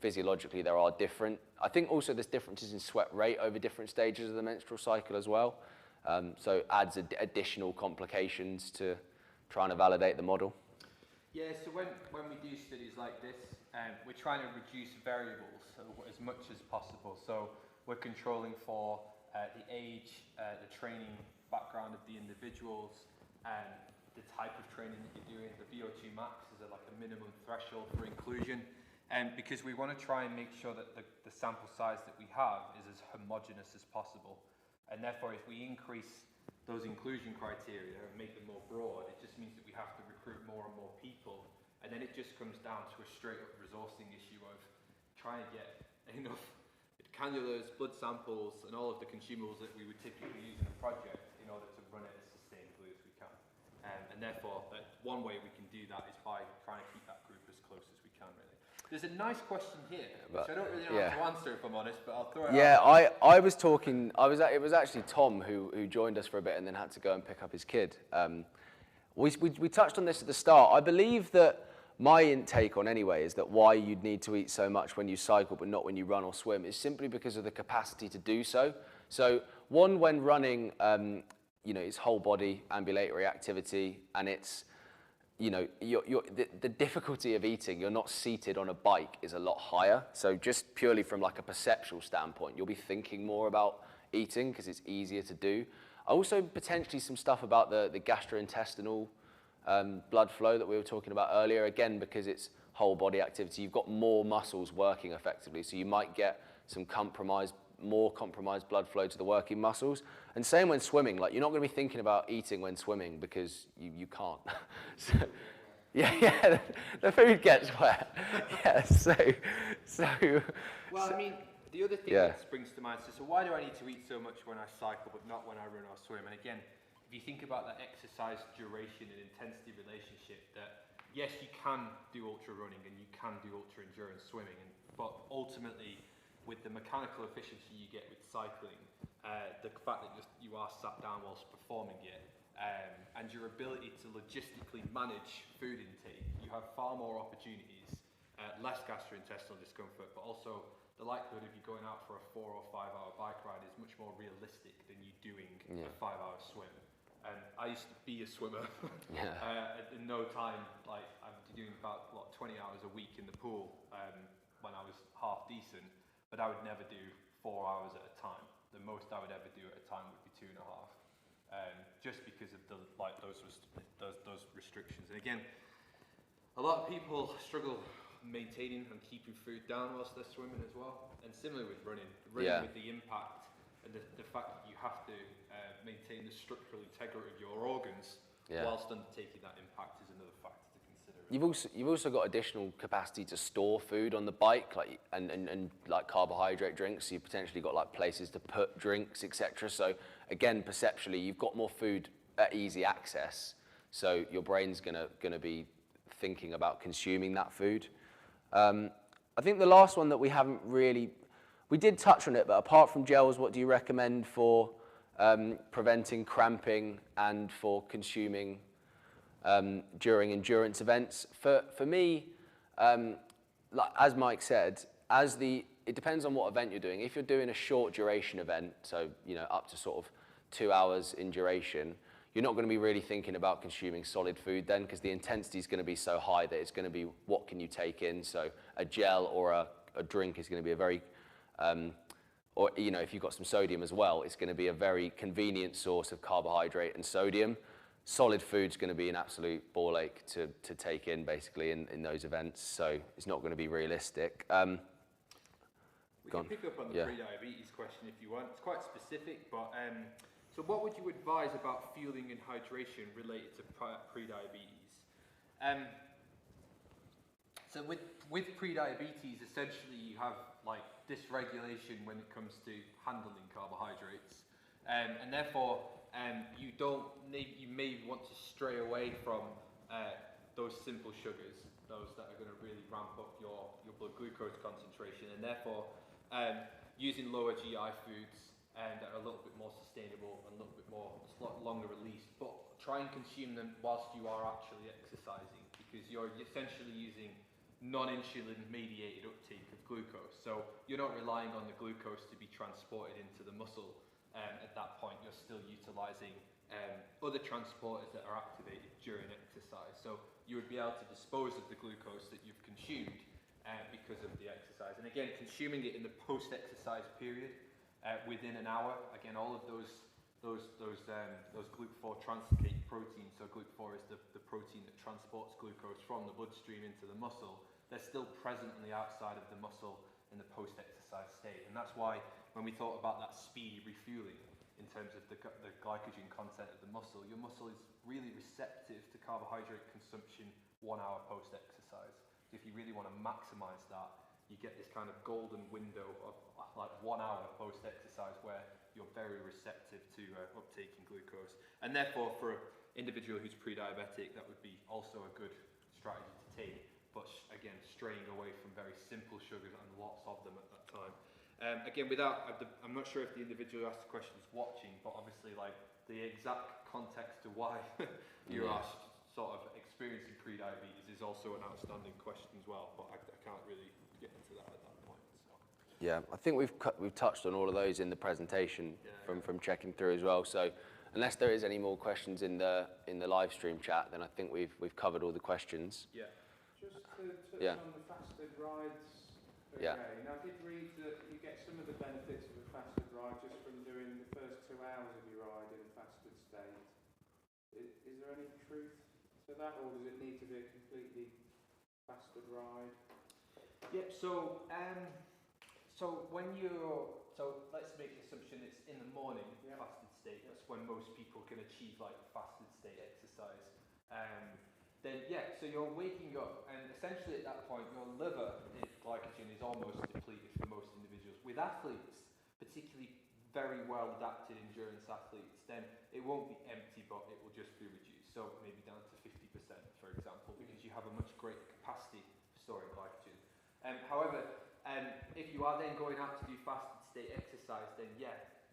physiologically, there are different. I think also there's differences in sweat rate over different stages of the menstrual cycle as well. So adds additional complications to trying to validate the model. Yeah, so when we do studies like this, we're trying to reduce variables as much as possible. So we're controlling for the age, the training background of the individuals, the type of training that you're doing. The VO2 max is like a minimum threshold for inclusion, because we want to try and make sure that the sample size that we have is as homogeneous as possible. And therefore, if we increase those inclusion criteria and make them more broad, it just means that we have to recruit more and more people. And then it just comes down to a straight up resourcing issue of trying to get enough cannulas, blood samples, and all of the consumables that we would typically use in a project in order to run it as sustainably as we can. And therefore, one way we can do that is by trying to keep that group as close as we can, really. There's a nice question here, which I don't really know how to answer if I'm honest, but I'll throw it out. I was talking, it was actually Tom who joined us for a bit and then had to go and pick up his kid. We touched on this at the start. I believe that my intake on anyway is that why you'd need to eat so much when you cycle but not when you run or swim is simply because of the capacity to do so. So one, when running, it's whole body ambulatory activity, and it's, the difficulty of eating, you're not seated on a bike, is a lot higher. So just purely from like a perceptual standpoint, you'll be thinking more about eating because it's easier to do. Also potentially some stuff about the gastrointestinal blood flow that we were talking about earlier, again, because it's whole body activity, you've got more muscles working effectively, so you might get some more compromised blood flow to the working muscles. And same when swimming, like you're not going to be thinking about eating when swimming because you can't. The food gets wet. Well, I mean, the other thing that springs to mind, so why do I need to eat so much when I cycle but not when I run or swim? And again, if you think about that exercise duration and intensity relationship, that yes, you can do ultra running and you can do ultra endurance swimming, but ultimately with the mechanical efficiency you get with cycling, the fact that you are sat down whilst performing it, and your ability to logistically manage food intake, you have far more opportunities, less gastrointestinal discomfort, but also the likelihood of you going out for a 4 or 5 hour bike ride is much more realistic than you doing a 5 hour swim. And I used to be a swimmer. In no time, like I'm doing about 20 hours a week in the pool when I was half decent, but I would never do 4 hours at a time. The most I would ever do at a time would be 2.5, just because of those restrictions. And again, a lot of people struggle maintaining and keeping food down whilst they're swimming as well. And similar with running with the impact and the fact that you have to maintain the structural integrity of your organs whilst undertaking that impact is another factor to consider. You've also got additional capacity to store food on the bike, like and like carbohydrate drinks. So you've potentially got like places to put drinks, etc. So again, perceptually, you've got more food at easy access. So your brain's gonna be thinking about consuming that food. I think the last one that we did touch on it, but apart from gels, what do you recommend for preventing cramping and for consuming during endurance events? For me, like as Mike said, it depends on what event you're doing. If you're doing a short duration event, so up to sort of 2 hours in duration, you're not going to be really thinking about consuming solid food then, because the intensity is going to be so high that it's going to be what can you take in. So a gel or a drink is going to be a very or if you've got some sodium as well, it's going to be a very convenient source of carbohydrate and sodium. Solid food's going to be an absolute ball ache to take in basically in those events, so it's not going to be realistic. We can pick up on the pre-diabetes question if you want. It's quite specific, but so what would you advise about fueling and hydration related to pre-diabetes? So with pre-diabetes, essentially you have like dysregulation when it comes to handling carbohydrates, and therefore you may want to stray away from those simple sugars, those that are going to really ramp up your blood glucose concentration, and therefore using lower GI foods that are a little bit more sustainable and a little bit more longer release, but try and consume them whilst you are actually exercising, because you're essentially using non-insulin mediated uptake of glucose. So you're not relying on the glucose to be transported into the muscle. At that point, you're still utilizing other transporters that are activated during exercise. So you would be able to dispose of the glucose that you've consumed because of the exercise. And again, consuming it in the post-exercise period within an hour. Again, all of those GLUT4 translocate proteins. So GLUT4 is the protein that transports glucose from the bloodstream into the muscle. They're still present on the outside of the muscle in the post-exercise state. And that's why when we thought about that speedy refueling, in terms of the glycogen content of the muscle. Your muscle is really receptive to carbohydrate consumption 1 hour post-exercise. So if you really want to maximize that, you get this kind of golden window of like 1 hour post-exercise where you're very receptive to uptaking glucose. And therefore, for an individual who's pre-diabetic, that would be also a good strategy to take. But again, straying away from very simple sugars and lots of them at that time. Again, I'm not sure if the individual who asked the question is watching, but obviously like the exact context to why you are sort of experiencing pre-diabetes is also an outstanding question as well, but I can't really get into that at that point. So. Yeah, I think we've touched on all of those in the presentation from checking through as well. So unless there is any more questions in the live stream chat, then I think we've covered all the questions. Yeah. Just to touch on the fasted rides again, I did read that you get some of the benefits of a fasted ride just from doing the first 2 hours of your ride in a fasted state. Is there any truth to that, or does it need to be a completely fasted ride? Yep. So let's make the assumption it's in the morning fasted state. That's when most people can achieve like fasted state exercise. So you're waking up, and essentially at that point, your liver glycogen is almost depleted for most individuals. With athletes, particularly very well adapted endurance athletes, then it won't be empty, but it will just be reduced. So maybe down to 50%, for example, because you have a much greater capacity for storing glycogen. However, if you are then going out to do fasted state exercise, then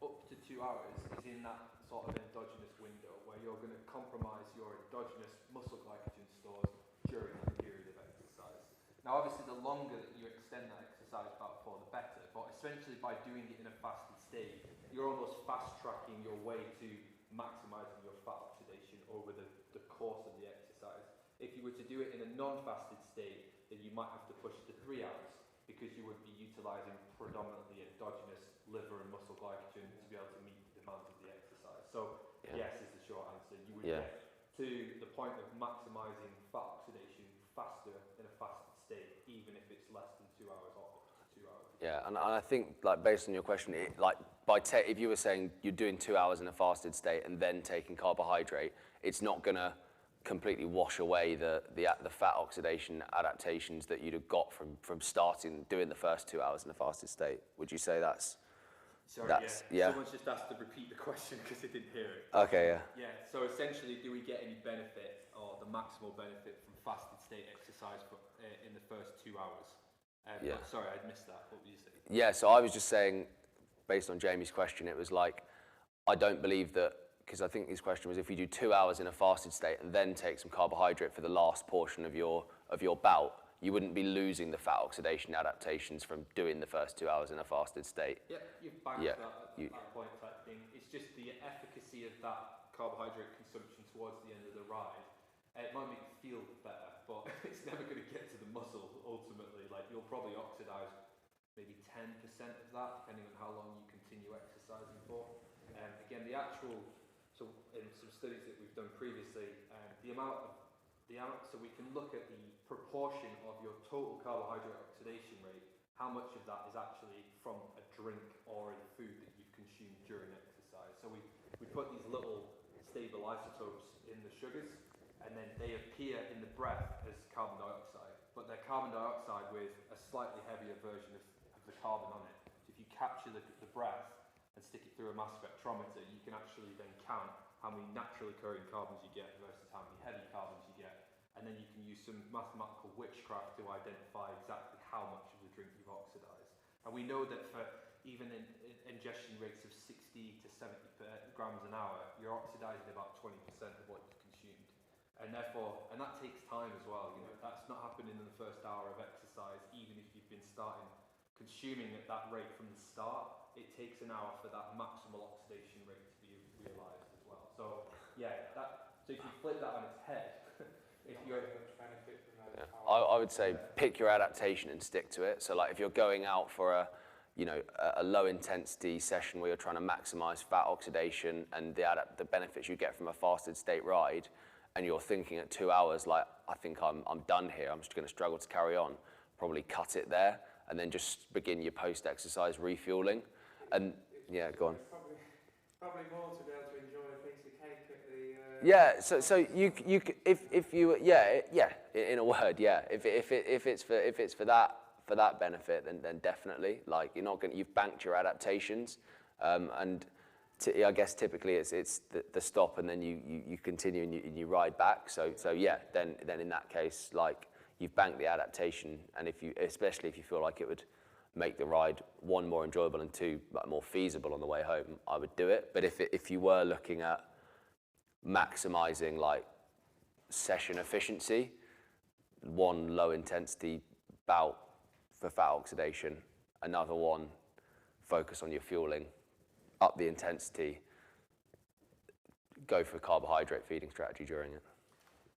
up to 2 hours is in that sort of endogenous window where you're going to compromise your endogenous muscle glycogen stores during that period of exercise. Now, obviously, the longer that you extend that exercise bout for, the better. But essentially, by doing it in a fasted state, you're almost fast-tracking your way to maximising your fat oxidation over the course of the exercise. If you were to do it in a non-fasted state, then you might have to push to 3 hours, because you would be utilising predominantly endogenous liver and muscle glycogen to be able to meet the demands of the exercise. So yes is the short answer. You would get to the point of maximising fat oxidation faster in a fasted state, even if it's less than 2 hours or up to 2 hours. Yeah, and I think like based on your question, if you were saying you're doing 2 hours in a fasted state and then taking carbohydrate, it's not going to completely wash away the fat oxidation adaptations that you'd have got from doing the first 2 hours in a fasted state. Would you say that's? Someone's just asked to repeat the question because they didn't hear it. Okay, Yeah, so essentially, do we get any benefit or the maximal benefit from fasted state exercise in the first 2 hours? Sorry, I'd missed that. What were you saying? Yeah, so I was just saying, based on Jamie's question, it was like, I don't believe that, because I think his question was if you do 2 hours in a fasted state and then take some carbohydrate for the last portion of your bout, you wouldn't be losing the fat oxidation adaptations from doing the first 2 hours in a fasted state. Yeah, you've banged that point type thing. It's just the efficacy of that carbohydrate consumption towards the end of the ride. It might make you feel better, but it's never going to get to the muscle ultimately. Like you'll probably oxidize maybe 10% of that, depending on how long you continue exercising for. Again, so in some studies that we've done previously, so we can look at the proportion of your total carbohydrate oxidation rate, how much of that is actually from a drink or a food that you've consumed during exercise. So we put these little stable isotopes in the sugars, and then they appear in the breath as carbon dioxide, but they're carbon dioxide with a slightly heavier version of the carbon on it. So if you capture the breath and stick it through a mass spectrometer, you can actually then count how many naturally occurring carbons you get versus how many heavy carbons you get. And then you can use some mathematical witchcraft to identify exactly how much of the drink you've oxidized. And we know that for even in ingestion rates of 60 to 70 grams an hour, you're oxidizing about 20% of what you've consumed. And therefore, and that takes time as well. You know, that's not happening in the first hour of exercise, even if you've been consuming at that rate from the start. It takes an hour for that maximal oxidation rate to be realized as well. So so if you flip that on its head, if you're benefit from that. I would say pick your adaptation and stick to it. So like if you're going out for a low intensity session where you're trying to maximize fat oxidation and the benefits you get from a fasted state ride, and you're thinking at 2 hours, like, I think I'm done here, I'm just going to struggle to carry on, probably cut it there and then just begin your post-exercise refueling. And go on. Probably more to be able to enjoy a piece of cake at the. Yeah, so you if you in a word, yeah. If it's for that benefit, then definitely, like, you've banked your adaptations, and I guess typically it's the stop and then you continue and you ride back. So yeah, then in that case, like, you've banked the adaptation, and especially if you feel like it would make the ride, one, more enjoyable, and two, like, more feasible on the way home, I would do it. But if you were looking at maximizing, like, session efficiency, one low intensity bout for fat oxidation, another one focus on your fueling, up the intensity, go for a carbohydrate feeding strategy during it.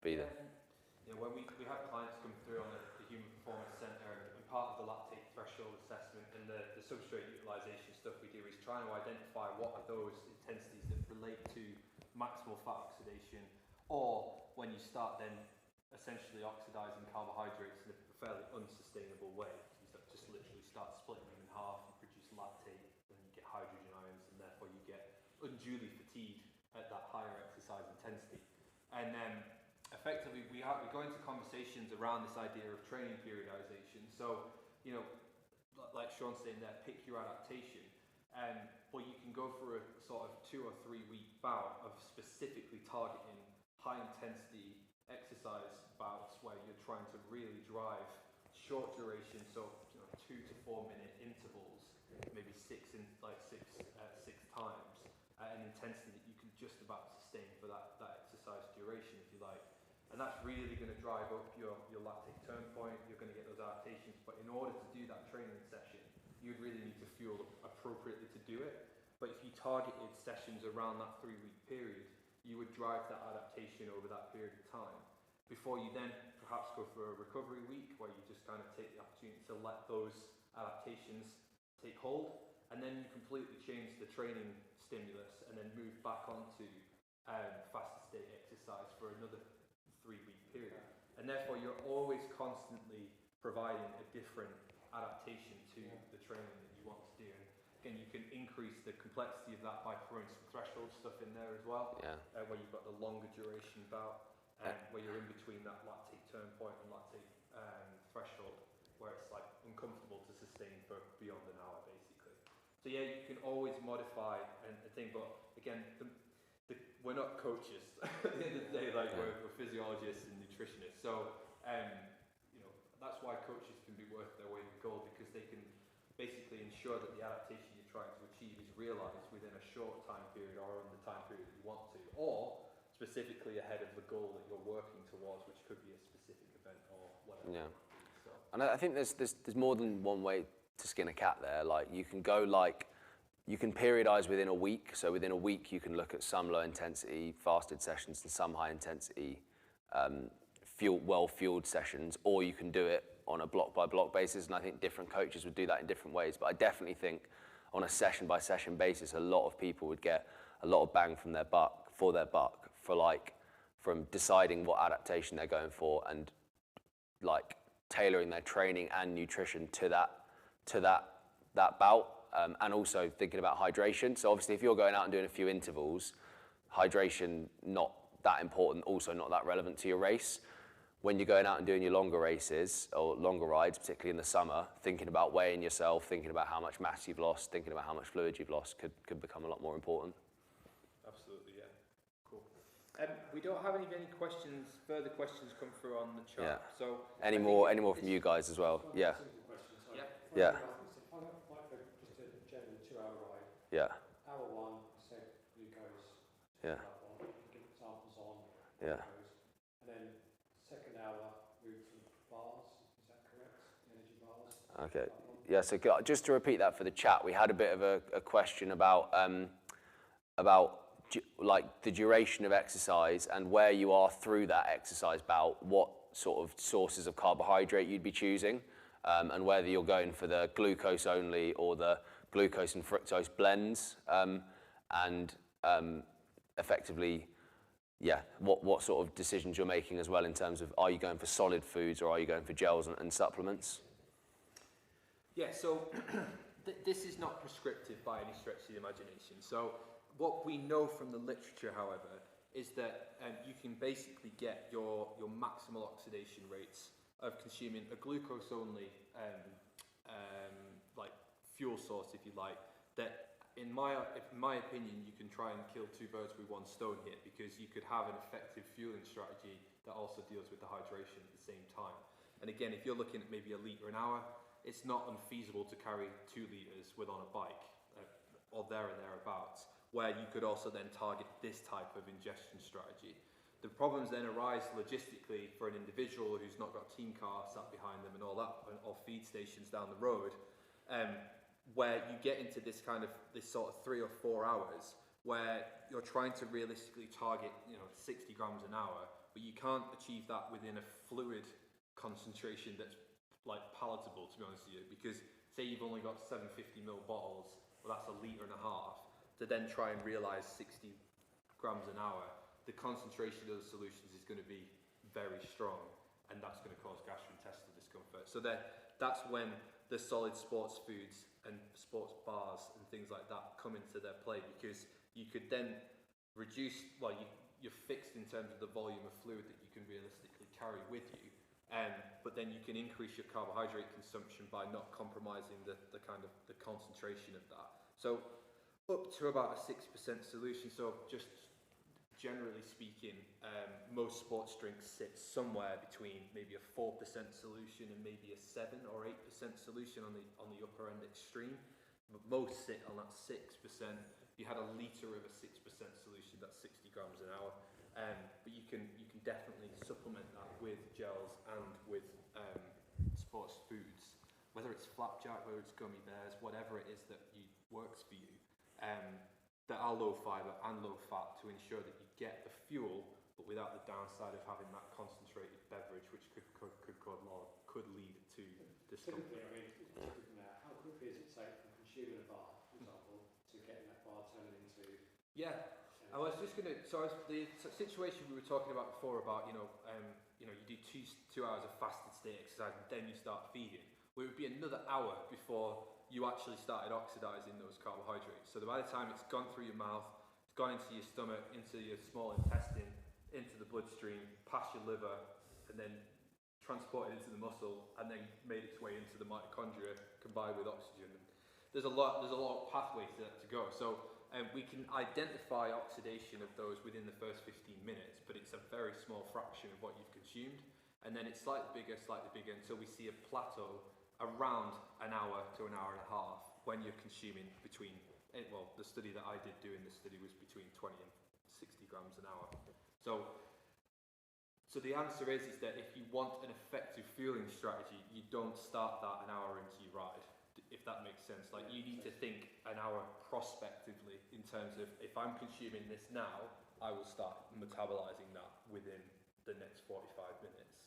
Be there. Yeah, when we have clients come through on the Human Performance Centre, and part of the lactate threshold assessment and the substrate utilisation stuff we do is trying to identify what are those intensities that relate to maximal fat oxidation, or when you start then essentially oxidising carbohydrates in a fairly unsustainable way. You just literally start splitting them in half and produce lactate, then you get hydrogen ions, and therefore you get unduly fatigued at that higher exercise intensity. And effectively, we go into conversations around this idea of training periodization. So, like Sean's saying there, pick your adaptation, but you can go for a sort of 2 or 3 week bout of specifically targeting high intensity exercise bouts where you're trying to really drive short duration, so 2 to 4 minute intervals, maybe six times, at an intensity that you can just about sustain for that exercise duration, if you like. And that's really going to drive up your lactate turn point. You're going to get those adaptations, but in order to do that training session, you'd really need to fuel appropriately to do it. But if you targeted sessions around that 3 week period, you would drive that adaptation over that period of time, before you then perhaps go for a recovery week where you just kind of take the opportunity to let those adaptations take hold, and then you completely change the training stimulus and then move back onto faster state exercise for another 3 week period. And therefore you're always constantly providing a different adaptation to the training that you want to do. And again, you can increase the complexity of that by throwing some threshold stuff in there as well, where you've got the longer duration bout, where you're in between that lactate turn point and lactate threshold, where it's like uncomfortable to sustain for beyond an hour, basically. So yeah, you can always modify and thing, but again, we're not coaches at the end of the day, like we're physiologists and nutritionists. So that's why coaches can be worth their weight in gold, because they can basically ensure that the adaptation you're trying to achieve is realised within a short time period or in the time period that you want to, or specifically ahead of the goal that you're working towards, which could be a specific event or whatever. Yeah. So. And I think there's more than one way to skin a cat there. Like, you can go you can periodize within a week. So within a week, you can look at some low intensity fasted sessions and some high intensity well-fueled sessions, or you can do it on a block by block basis. And I think different coaches would do that in different ways. But I definitely think on a session by session basis, a lot of people would get a lot of bang from their buck from deciding what adaptation they're going for and like tailoring their training and nutrition to that bout. And also thinking about hydration. So obviously, if you're going out and doing a few intervals, hydration not that important, also not that relevant to your race. When you're going out and doing your longer races or longer rides, particularly in the summer, thinking about weighing yourself, thinking about how much mass you've lost, thinking about how much fluid you've lost could become a lot more important. Absolutely, yeah. Cool. We don't have any further questions come through on the chat. Yeah. So any more from you guys as well? Yeah. Yeah. Yeah. Hour 1, said glucose. Yeah. Give examples on Yeah. glucose. And then second hour, move to bars. Is that correct? Energy bars. Okay. Yeah. So just to repeat that for the chat, we had a bit of a question about like the duration of exercise and where you are through that exercise bout, what sort of sources of carbohydrate you'd be choosing, and whether you're going for the glucose only or the glucose and fructose blends, and effectively, what sort of decisions you're making as well in terms of, are you going for solid foods or are you going for gels and supplements? Yeah, so this is not prescriptive by any stretch of the imagination. So what we know from the literature, however, is that you can basically get your maximal oxidation rates of consuming a glucose-only like fuel source, if you like. That, in my opinion, you can try and kill two birds with one stone here, because you could have an effective fueling strategy that also deals with the hydration at the same time. And again, if you're looking at maybe a litre an hour, it's not unfeasible to carry 2 litres on a bike, or there and thereabouts, where you could also then target this type of ingestion strategy. The problems then arise logistically for an individual who's not got a team car sat behind them and all that, or feed stations down the road, where you get into this sort of 3 or 4 hours where you're trying to realistically target 60 grams an hour, but you can't achieve that within a fluid concentration that's like palatable, to be honest with you, because say you've only got 750ml bottles, well that's a litre and a half, to then try and realise 60 grams an hour, the concentration of those solutions is going to be very strong, and that's going to cause gastrointestinal discomfort. So that's when the solid sports foods and sports bars and things like that come into their play, because you could then reduce, you're fixed in terms of the volume of fluid that you can realistically carry with you, but then you can increase your carbohydrate consumption by not compromising the concentration of that. So up to about a 6% solution. So just generally speaking, most sports drinks sit somewhere between maybe a 4% solution and maybe a 7 or 8% solution on the upper end extreme. But most sit on that 6%. You had a litre of a 6% solution, that's 60 grams an hour. But you can definitely supplement that with gels and with sports foods, whether it's flapjack, whether it's gummy bears, whatever it is that works for you, that are low fibre and low fat, to ensure that you get the fuel, but without the downside of having that concentrated beverage, which could lead to discomfort. Typically, how quickly is it take from consuming a bar, for example, to getting that bar turning into? Yeah. I was just going to, the situation we were talking about before about, you do 2 hours of fasted state exercise and then you start feeding. Well, it would be another hour before you actually started oxidizing those carbohydrates. So by the time it's gone through your mouth, it's gone into your stomach, into your small intestine, into the bloodstream, past your liver, and then transported into the muscle, and then made its way into the mitochondria, combined with oxygen. There's a lot of pathways to go. So we can identify oxidation of those within the first 15 minutes, but it's a very small fraction of what you've consumed. And then it's slightly bigger until we see a plateau around an hour to an hour and a half when you're consuming between, well, the study that I did doing this study was between 20 and 60 grams an hour. So the answer is that if you want an effective fueling strategy, you don't start that an hour into your ride, if that makes sense. Like, you need to think an hour prospectively in terms of, if I'm consuming this now, I will start metabolizing that within the next 45 minutes.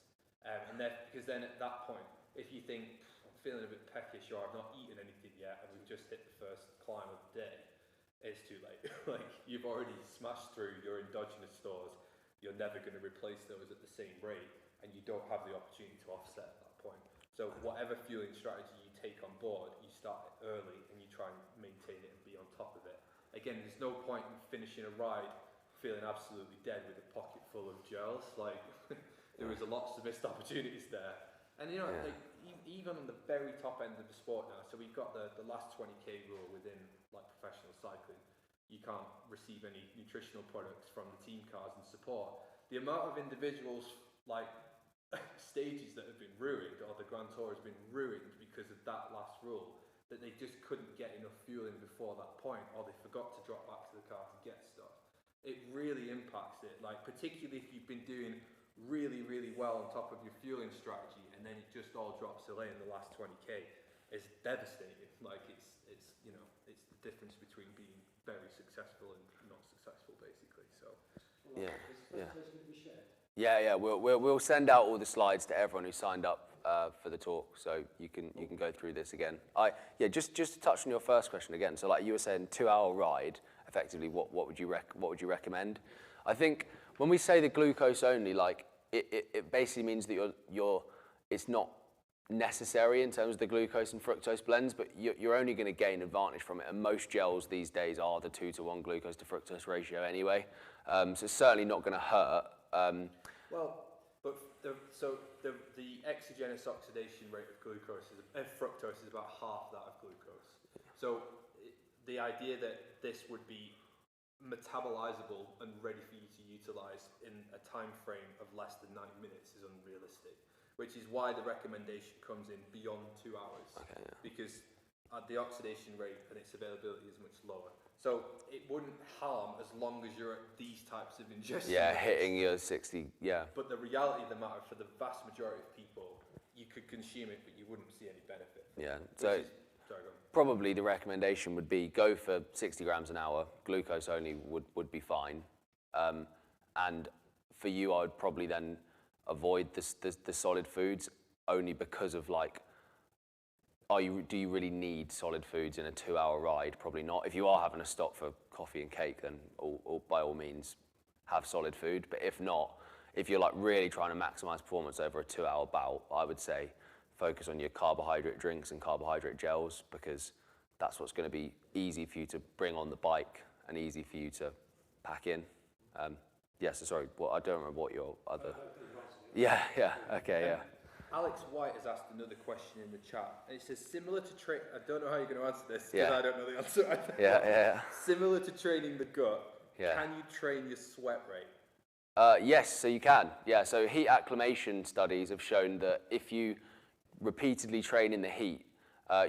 Because then at that point, if you think, I'm feeling a bit peckish, or I've not eaten anything yet, and we've just hit the first climb of the day, it's too late. Like, you've already smashed through your endogenous stores. You're never going to replace those at the same rate, and you don't have the opportunity to offset at that point. So whatever fueling strategy you take on board, you start it early and you try and maintain it and be on top of it. Again, there's no point in finishing a ride feeling absolutely dead with a pocket full of gels. Like, there was lots of missed opportunities there. And like, even on the very top end of the sport now, so we've got the last 20k rule within like professional cycling. You can't receive any nutritional products from the team cars and support. The amount of individuals, like, stages that have been ruined, or the Grand Tour has been ruined because of that last rule, that they just couldn't get enough fueling before that point, or they forgot to drop back to the car to get stuff. It really impacts it, like, particularly if you've been doing really, really well on top of your fueling strategy, and then it just all drops away in the last 20k. It's devastating. Like, it's the difference between being very successful and not successful, basically. So yeah. We'll send out all the slides to everyone who signed up for the talk, so you can go through this again. Just to touch on your first question again. So, like you were saying, 2-hour ride. Effectively, what would you recommend? I think when we say the glucose only, like, it basically means that necessary in terms of the glucose and fructose blends, but you're only going to gain advantage from it. And most gels these days are the 2-to-1 glucose to fructose ratio anyway. So it's certainly not going to hurt. The exogenous oxidation rate of fructose is about half that of glucose. So the idea that this would be metabolizable and ready for you to utilize in a time frame of less than 90 minutes is unrealistic, which is why the recommendation comes in beyond 2 hours, because the oxidation rate and its availability is much lower. So it wouldn't harm as long as you're at these types of ingestion. Yeah, hitting your 60, yeah. But the reality of the matter, for the vast majority of people, you could consume it, but you wouldn't see any benefit. Yeah, so probably the recommendation would be go for 60 grams an hour. Glucose only would be fine. And for you, I would probably then avoid the solid foods, only because of like, do you really need solid foods in a 2-hour ride? Probably not. If you are having a stop for coffee and cake, then by all means have solid food. But if not, if you're like really trying to maximize performance over a 2-hour bout, I would say focus on your carbohydrate drinks and carbohydrate gels, because that's what's going to be easy for you to bring on the bike and easy for you to pack in. So sorry, I don't remember what your other... Yeah, okay, yeah. Alex White has asked another question in the chat, and it says, similar to I don't know how you're going to answer this, because I don't know the answer either. Yeah. Similar to training the gut, can you train your sweat rate? Yes, so you can. Yeah, so heat acclimation studies have shown that if you repeatedly train in the heat,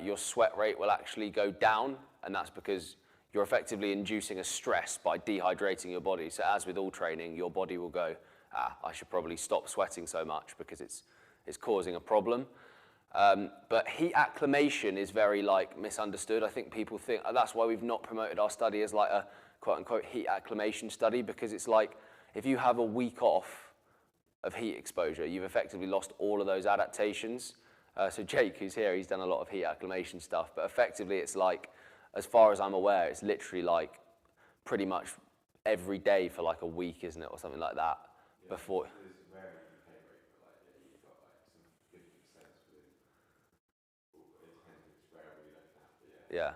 your sweat rate will actually go down, and that's because you're effectively inducing a stress by dehydrating your body. So as with all training, your body will go, I should probably stop sweating so much because it's causing a problem. But heat acclimation is very misunderstood. I think people think, that's why we've not promoted our study as like a quote unquote heat acclimation study, because it's like if you have a week off of heat exposure, you've effectively lost all of those adaptations. So Jake, who's here, he's done a lot of heat acclimation stuff, but effectively it's like, as far as I'm aware, it's literally like pretty much every day for like a week, isn't it, or something like that, before. Yeah.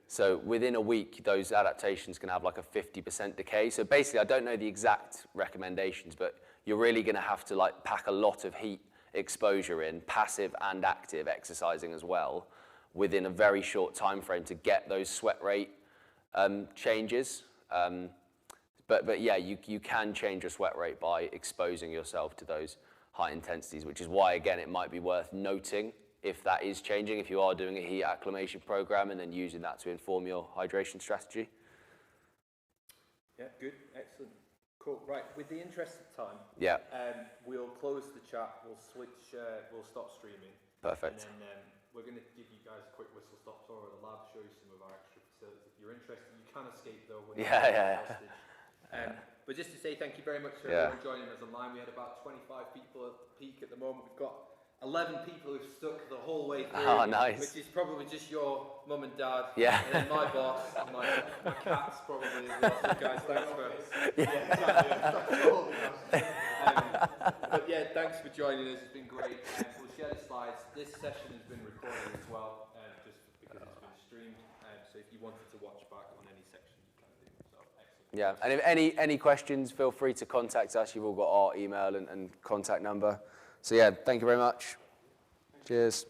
So within a week, those adaptations can have like a 50% decay. So basically, I don't know the exact recommendations, but you're really going to have to like pack a lot of heat exposure in, passive and active, exercising as well, within a very short time frame to get those sweat rate changes. But yeah, you can change your sweat rate by exposing yourself to those high intensities, which is why, again, it might be worth noting if that is changing, if you are doing a heat acclimation program and then using that to inform your hydration strategy. Yeah, good, excellent. Cool, right, with the interest of time, we'll close the chat, we'll switch, we'll stop streaming. Perfect. And then we're going to give you guys a quick whistle-stop tour of the lab, show you some of our extra facilities. If you're interested, you can escape though. But just to say thank you very much for everyone joining us online. We had about 25 people at the peak at the moment. We've got 11 people who've stuck the whole way through. Oh, nice. Which is probably just your mum and dad. Yeah. And then my boss, and my cats probably as well. So guys, thanks for... But yeah, thanks for joining us. It's been great. We'll share the slides. This session has been recorded as well, just because it's been streamed. So if you wanted to watch back on any section, you can do. So excellent. Yeah, and if any questions, feel free to contact us. You've all got our email and contact number. So yeah, thank you very much. Cheers.